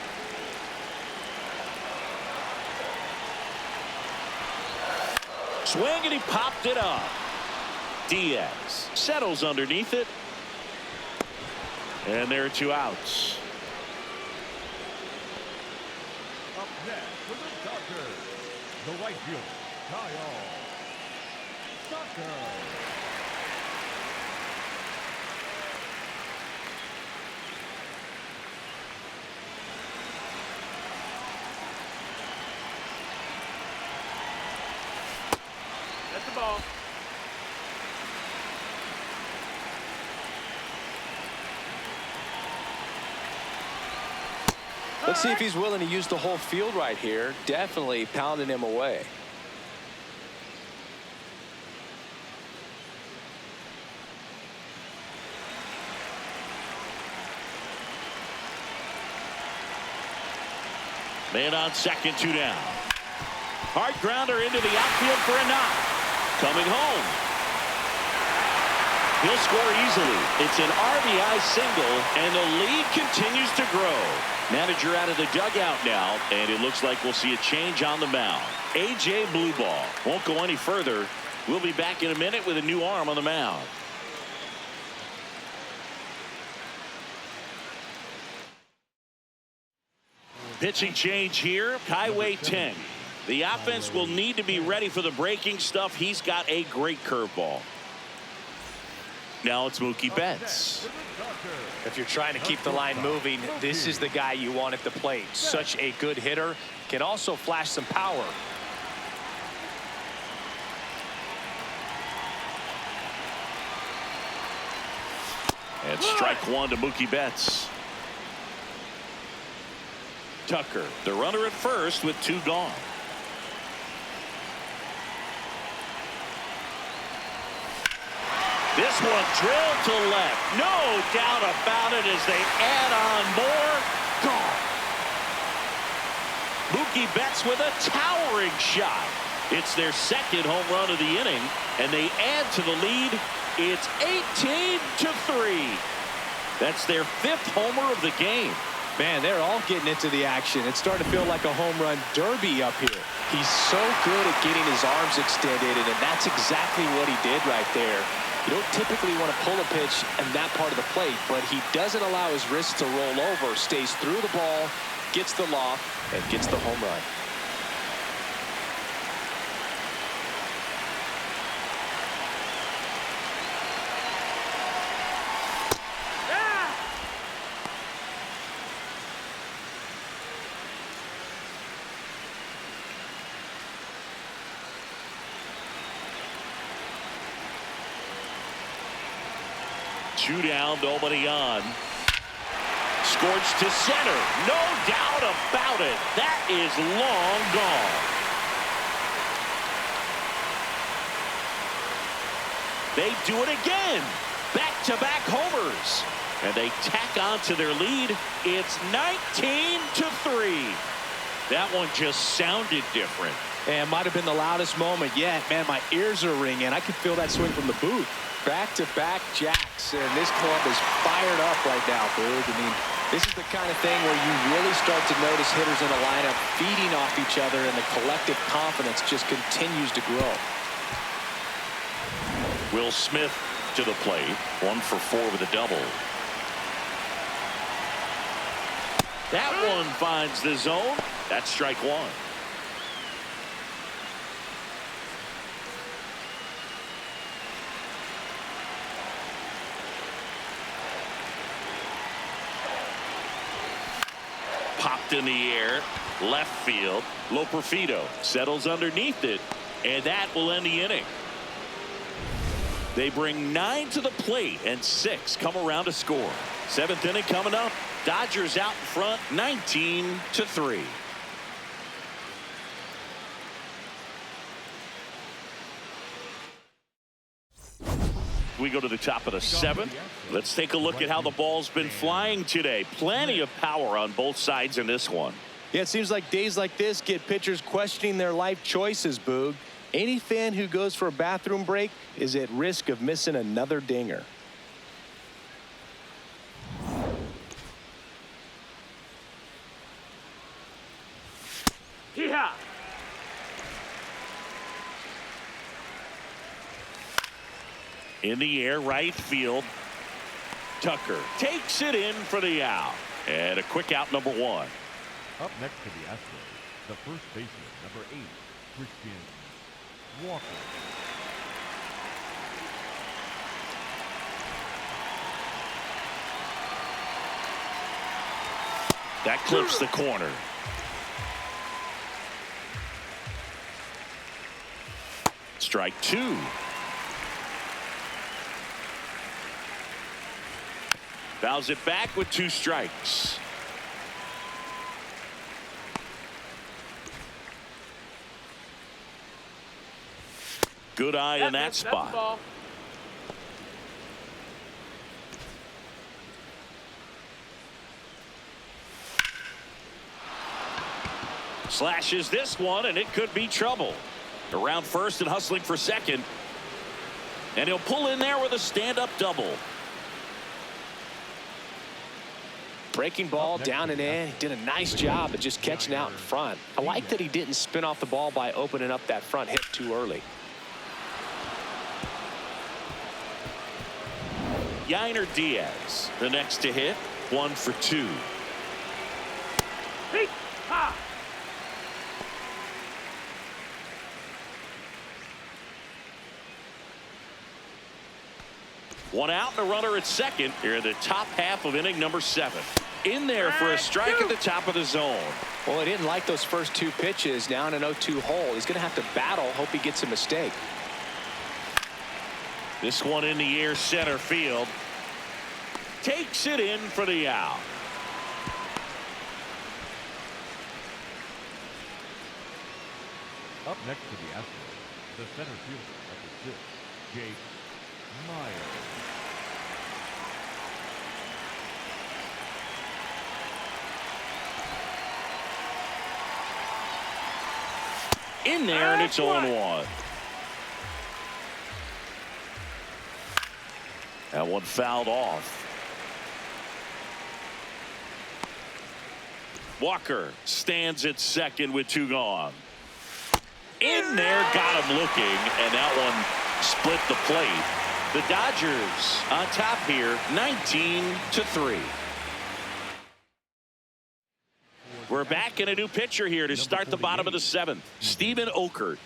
Swing, and he popped it up. Diaz settles underneath it. And there are 2 outs. Up next for the Dodgers, the right fielder, Kyle Tucker. That's the ball. Let's see if he's willing to use the whole field right here. Definitely pounding him away. Man on second, 2 down. Hard grounder into the outfield for a knock. Coming home. He'll score easily. It's an RBI single, and the lead continues to grow. Manager out of the dugout now, and it looks like we'll see a change on the mound. A.J. Blueball won't go any further. We'll be back in a minute with a new arm on the mound. Pitching change here, Highway 10. The offense will need to be ready for the breaking stuff. He's got a great curveball. Now it's Mookie Betts. If you're trying to keep the line moving, this is the guy you want at the plate. Such a good hitter. Can also flash some power. And strike one to Mookie Betts. Tucker, the runner at first with two gone. This one drilled to left. No doubt about it as they add on more. Gone. Mookie Betts with a towering shot. It's their second home run of the inning, and they add to the lead. It's 18-3. That's their fifth homer of the game. Man, they're all getting into the action. It's starting to feel like a home run derby up here. He's so good at getting his arms extended, and that's exactly what he did right there. You don't typically want to pull a pitch in that part of the plate, but he doesn't allow his wrist to roll over, stays through the ball, gets the loft, and gets the home run. Two down, nobody on. Scorched to center. No doubt about it. That is long gone. They do it again. Back-to-back homers. And they tack on to their lead. It's 19-3. That one just sounded different. And might have been the loudest moment yet. Man, my ears are ringing. I can feel that swing from the booth. Back-to-back jacks, and this club is fired up right now, Boog. I mean, this is the kind of thing where you really start to notice hitters in a lineup feeding off each other, and the collective confidence just continues to grow. Will Smith to the plate. 1 for 4 with a double. That one finds the zone. That's strike one. Popped in the air, left field. Loperfido settles underneath it, and that will end the inning. They bring 9 to the plate, and 6 come around to score. 7th inning coming up. Dodgers out in front, 19-3. We go to the top of the 7th. Let's take a look at how the ball's been flying today. Plenty of power on both sides in this one. Yeah, it seems like days like this get pitchers questioning their life choices, Boog. Any fan who goes for a bathroom break is at risk of missing another dinger. Hiram. In the air, right field. Tucker takes it in for the out. And a quick out, number 1. Up next to the Astros, the first baseman, number 8, Christian Walker. That clips the corner. Strike 2. Fouls it back with 2 strikes. Good eye in that spot. Slashes this one, and it could be trouble. Around first and hustling for second. And he'll pull in there with a stand-up double. Breaking ball down and in. He did a nice job of just catching out in front. I like that he didn't spin off the ball by opening up that front hip too early. Yainer Diaz, the next to hit, 1 for 2. Hey, ha! One out and a runner at second here in the top half of inning number 7. In there for a strike at the top of the zone. Well, he didn't like those first 2 pitches. Now in an 0-2 hole. He's going to have to battle. Hope he gets a mistake. This one in the air center field. Takes it in for the out. Up next to the Astros, the center fielder at the 6, Jake Myers. In there, and it's 0-1. That one fouled off. Walker stands at second with 2 gone. In there, got him looking, and that one split the plate. The Dodgers on top here, 19-3. We're back in a new pitcher here to start the bottom of the 7th. Steven Okert.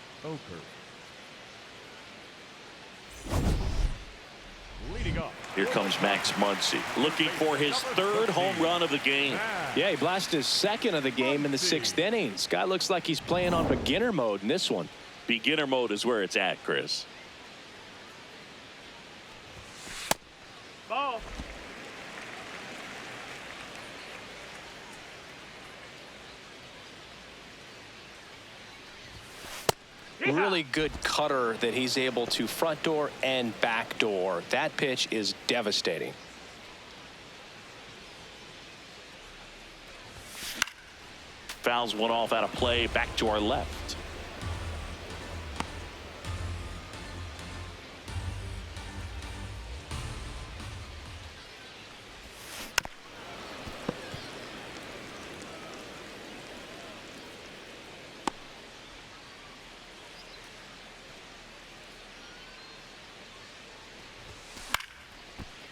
Leading up. Here comes Max Muncy, looking for his 3rd home run of the game. Yeah, he blasted his 2nd of the game in the 6th inning. This guy looks like he's playing on beginner mode in this one. Beginner mode is where it's at, Chris. Ball. Really good cutter that he's able to front door and back door. That pitch is devastating. Fouls one off out of play, back to our left.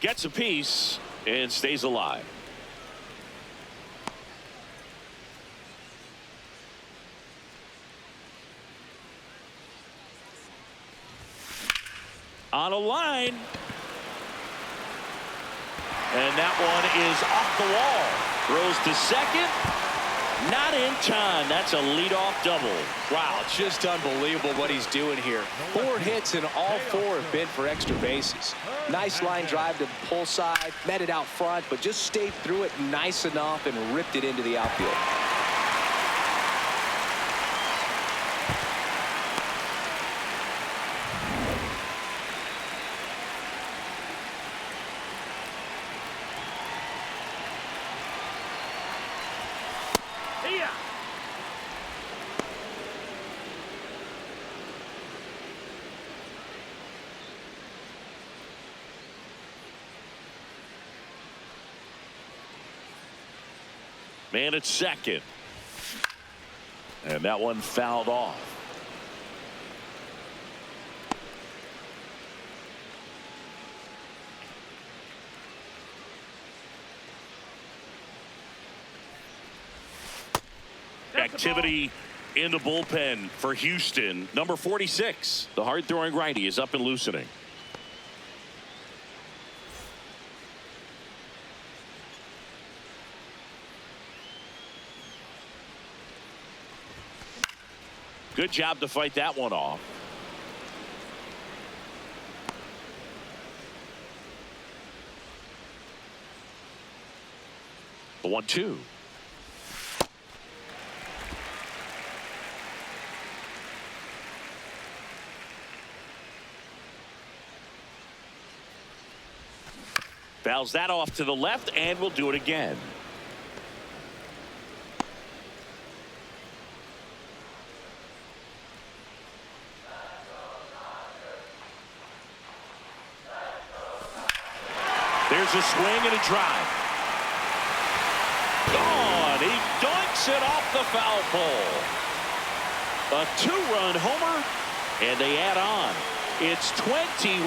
Gets a piece and stays alive. On a line. And that one is off the wall. Throws to second. Not in time. That's a leadoff double. Wow, just unbelievable what he's doing here. 4 hits and all 4 have been for extra bases. Nice line drive to the pull side, met it out front, but just stayed through it nice enough and ripped it into the outfield. Here. Man at second. And that one fouled off. Activity in the bullpen for Houston. Number 46, the hard-throwing righty, is up and loosening. Good job to fight that one off. The 1-2. Fouls that off to the left, and we'll do it again. Here's a swing and a drive. Gone. He dunks it off the foul pole. A two-run homer, and they add on. It's 21-3.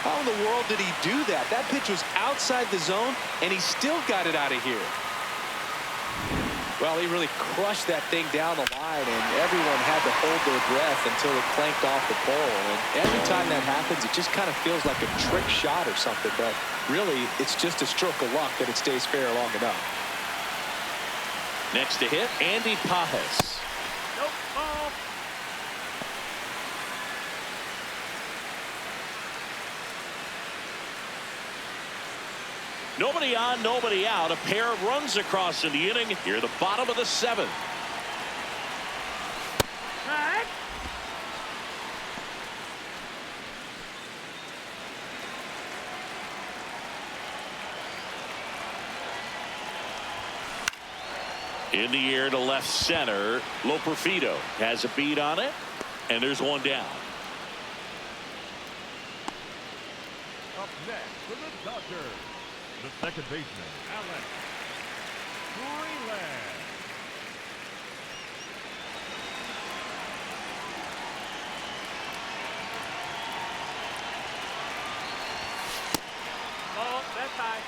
How in the world did he do that? That pitch was outside the zone, and he still got it out of here. Well, he really crushed that thing down the line, and everyone had to hold their breath until it clanked off the pole. And every time that happens, it just kind of feels like a trick shot or something. But really, it's just a stroke of luck that it stays fair long enough. Next to hit, Andy Pajes. Nope, ball. Nobody on, nobody out. A pair of runs across in the inning. Here, the bottom of the seventh. Right. In the air to left center. Loperfido has a beat on it, and there's one down. Up next for the Dodgers, the second baseman, Alex Freeland. Oh, that's high.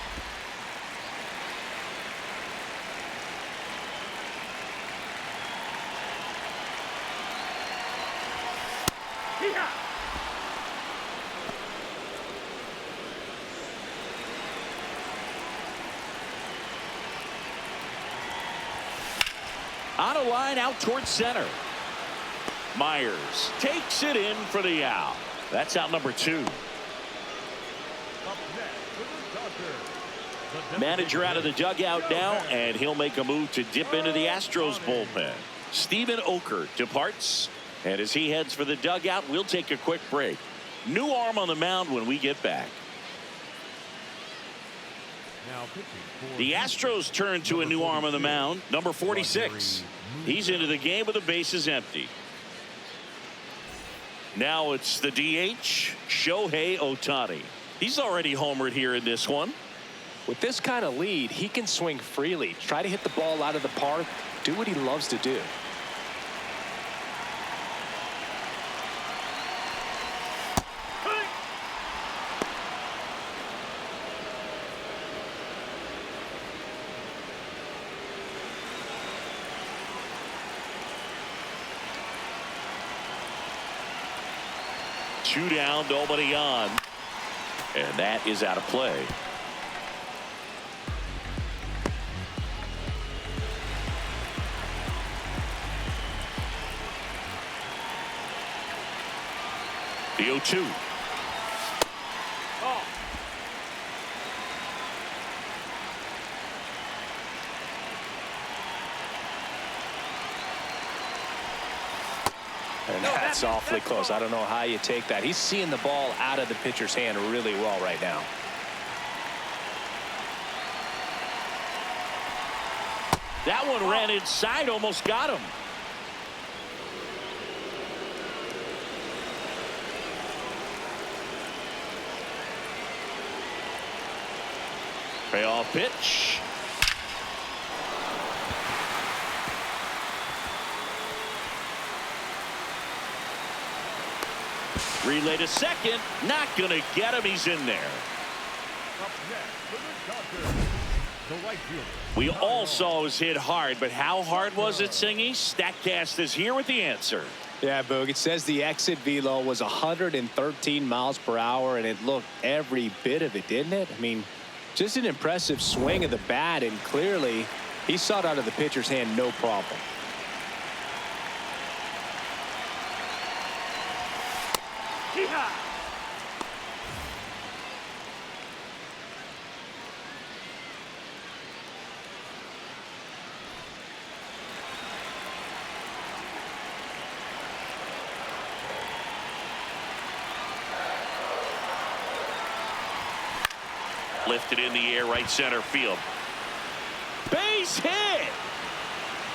Yeah. On a line out towards center. Myers takes it in for the out. That's out number 2. Up next for the Dodgers, the Manager out of the dugout now, and he'll make a move to dip into the Astros bullpen. Steven Oker departs, and as he heads for the dugout, we'll take a quick break. New arm on the mound when we get back. Now pitching for The Astros turn to a new arm on the mound, number 46. He's into the game with the bases empty. Now it's the DH, Shohei Ohtani. He's already homered here in this one. With this kind of lead, he can swing freely, try to hit the ball out of the park, do what he loves to do. Two down, nobody on. And that is out of play. The 0-2. Oh. And that's awfully close. I don't know how you take that. He's seeing the ball out of the pitcher's hand really well right now. That one ran inside, almost got him. Payoff pitch. Relay to second. Not going to get him. He's in there. up next for the Dodgers, the right fielder. We all saw his hit hard, but how hard was it, Singy? StatCast is here with the answer. Yeah, Boog, it says the exit velo was 113 miles per hour, and it looked every bit of it, didn't it? I mean, just an impressive swing of the bat, and clearly he saw it out of the pitcher's hand no problem. Yeehaw! Lifted in the air, right center field. Base hit.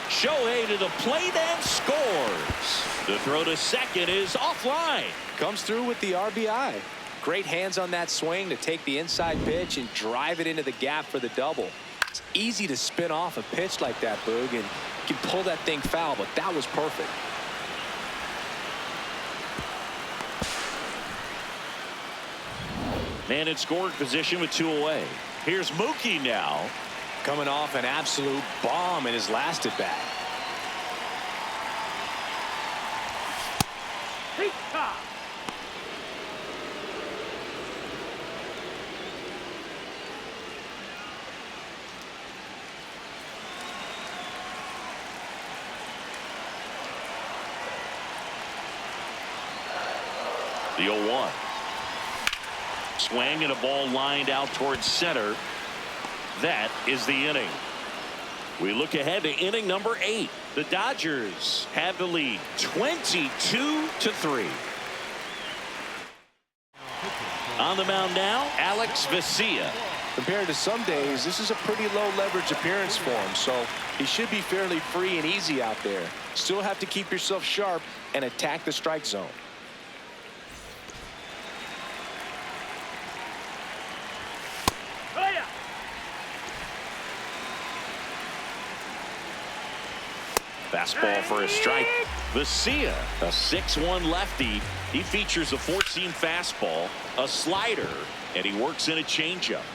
Shohei to the plate and scores. The throw to second is offline. Comes through with the RBI. Great hands on that swing to take the inside pitch and drive it into the gap for the double. It's easy to spin off a pitch like that, Boog, and you can pull that thing foul, but that was perfect. Man in scoring position with 2 away. Here's Mookie now. Coming off an absolute bomb in his last at bat. Hiram. The 0-1. Swing and a ball lined out towards center. That is the inning. We look ahead to inning number 8. The Dodgers have the lead 22-3. On the mound now, Alex Vesia. Compared to some days, this is a pretty low leverage appearance for him, so he should be fairly free and easy out there. Still have to keep yourself sharp and attack the strike zone. Oh, yeah. Fastball for a strike. Vesia, a 6'1 lefty. He features a 4-seam fastball, a slider, and he works in a changeup.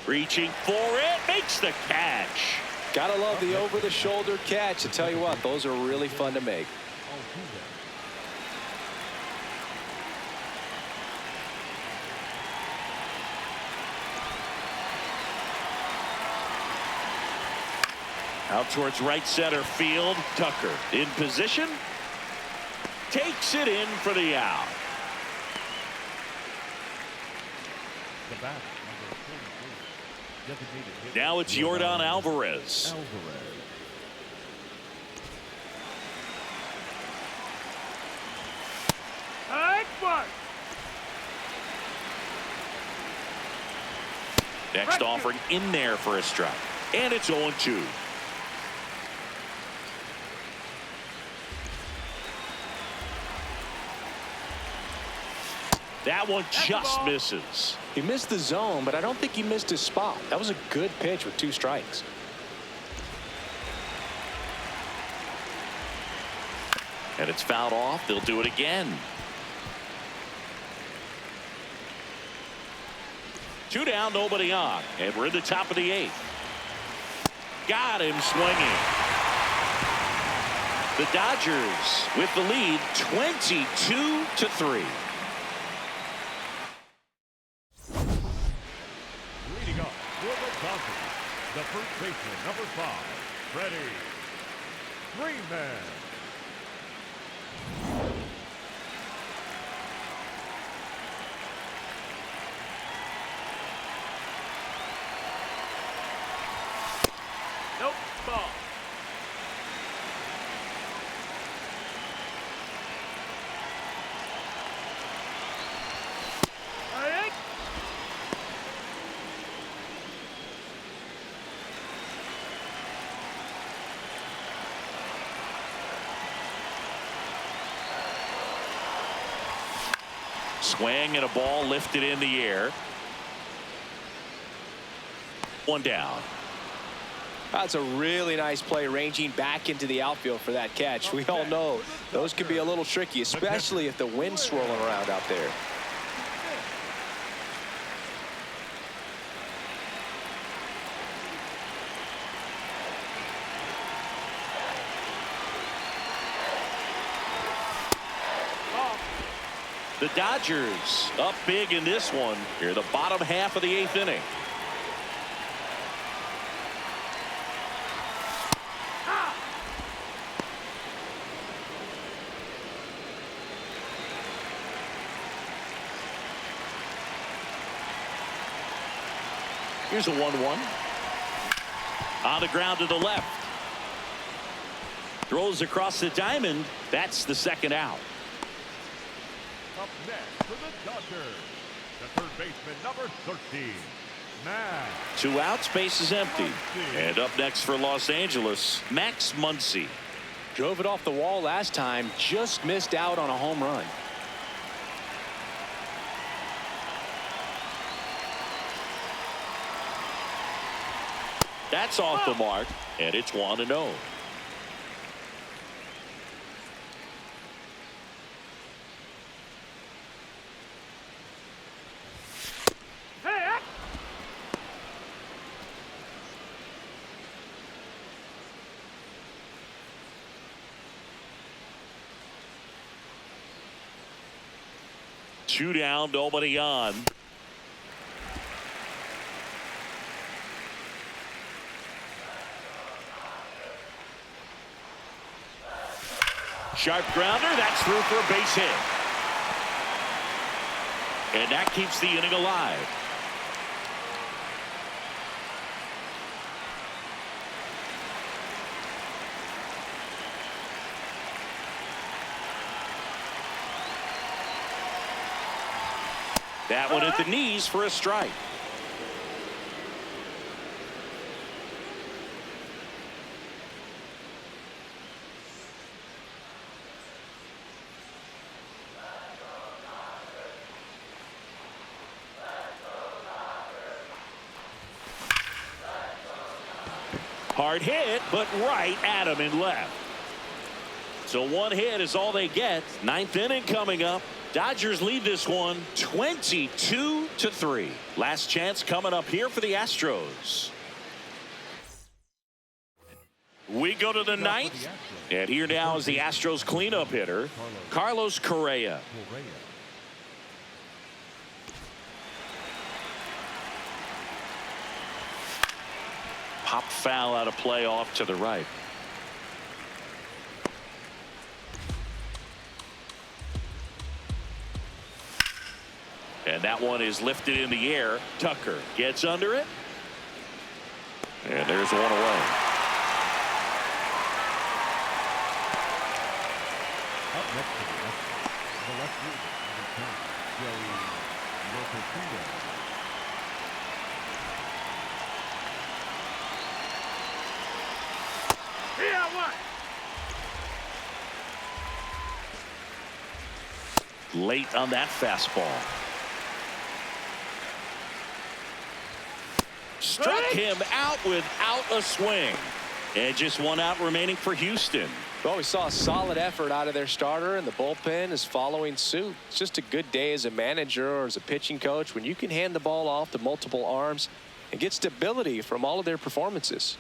Reaching for it, makes the catch. Gotta love the over-the-shoulder catch. I tell you what, those are really fun to make. Out towards right center field. Tucker in position. Takes it in for the out. The bat, number 43, designated hitter, Now it's Yordan Alvarez. Hard work. Next offering in there for a strike. And it's 0-2. That one just misses. He missed the zone, but I don't think he missed his spot. That was a good pitch with 2 strikes. And it's fouled off. They'll do it again. 2 down, nobody on. And we're in the top of the 8th. Got him swinging. The Dodgers with the lead 22-3. Leading up for the Dodgers, the first baseman, number 5, Freddie Freeman. Nope. Ball. All right. Swing and a ball lifted in the air. 1 down. That's a really nice play, ranging back into the outfield for that catch. We all know those can be a little tricky, especially if the wind's swirling around out there. The Dodgers up big in this one here, the bottom half of the 8th inning. Here's a 1-1. On the ground to the left. Throws across the diamond. That's the 2nd out. Up next for the Dodgers, the third baseman, number 13, Max. 2 outs, base is empty. And up next for Los Angeles, Max Muncy. Drove it off the wall last time, just missed out on a home run. That's off the mark, and it's 1-0. Hey, 2 down, nobody on. Sharp grounder, that's through for a base hit. And that keeps the inning alive. That one at the knees for a strike. Hard hit, but right at him and left. So 1 hit is all they get. 9th inning coming up. Dodgers lead this one 22-3. Last chance coming up here for the Astros. We go to the 9th, and here now is the Astros cleanup hitter, Carlos Correa. Pop foul out of play off to the right. And that one is lifted in the air. Tucker gets under it. And there's one away. Up next to the left fielder, Joey Lopez. here, one. Late on that fastball. Struck him out without a swing. And just 1 out remaining for Houston. Well, we saw a solid effort out of their starter, and the bullpen is following suit. It's just a good day as a manager or as a pitching coach when you can hand the ball off to multiple arms and get stability from all of their performances.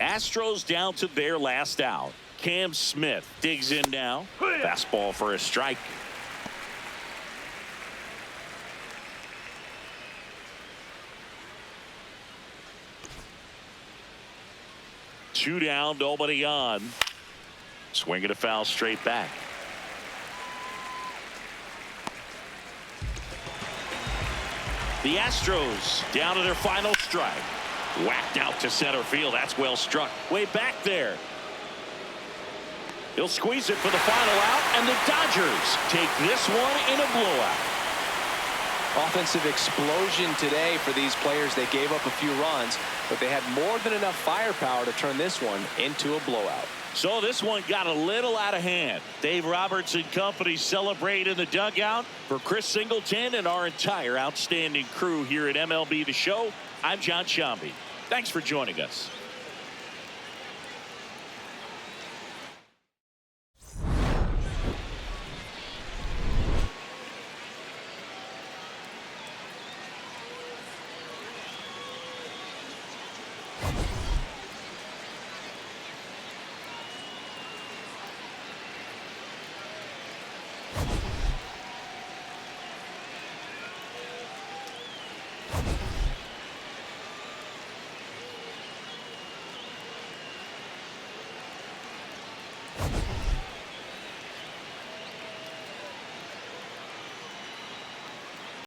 Astros down to their last out. Cam Smith digs in now. Fastball for a strike. Two down, nobody on. Swing and a foul straight back. The Astros down to their final strike. Whacked out to center field. That's well struck. Way back there. He'll squeeze it for the final out, and the Dodgers take this one in a blowout. Offensive explosion today for these players. They gave up a few runs, but they had more than enough firepower to turn this one into a blowout. So this one got a little out of hand. Dave Roberts and company celebrate in the dugout. For Chris Singleton and our entire outstanding crew here at MLB The Show, I'm John Shambi. Thanks for joining us.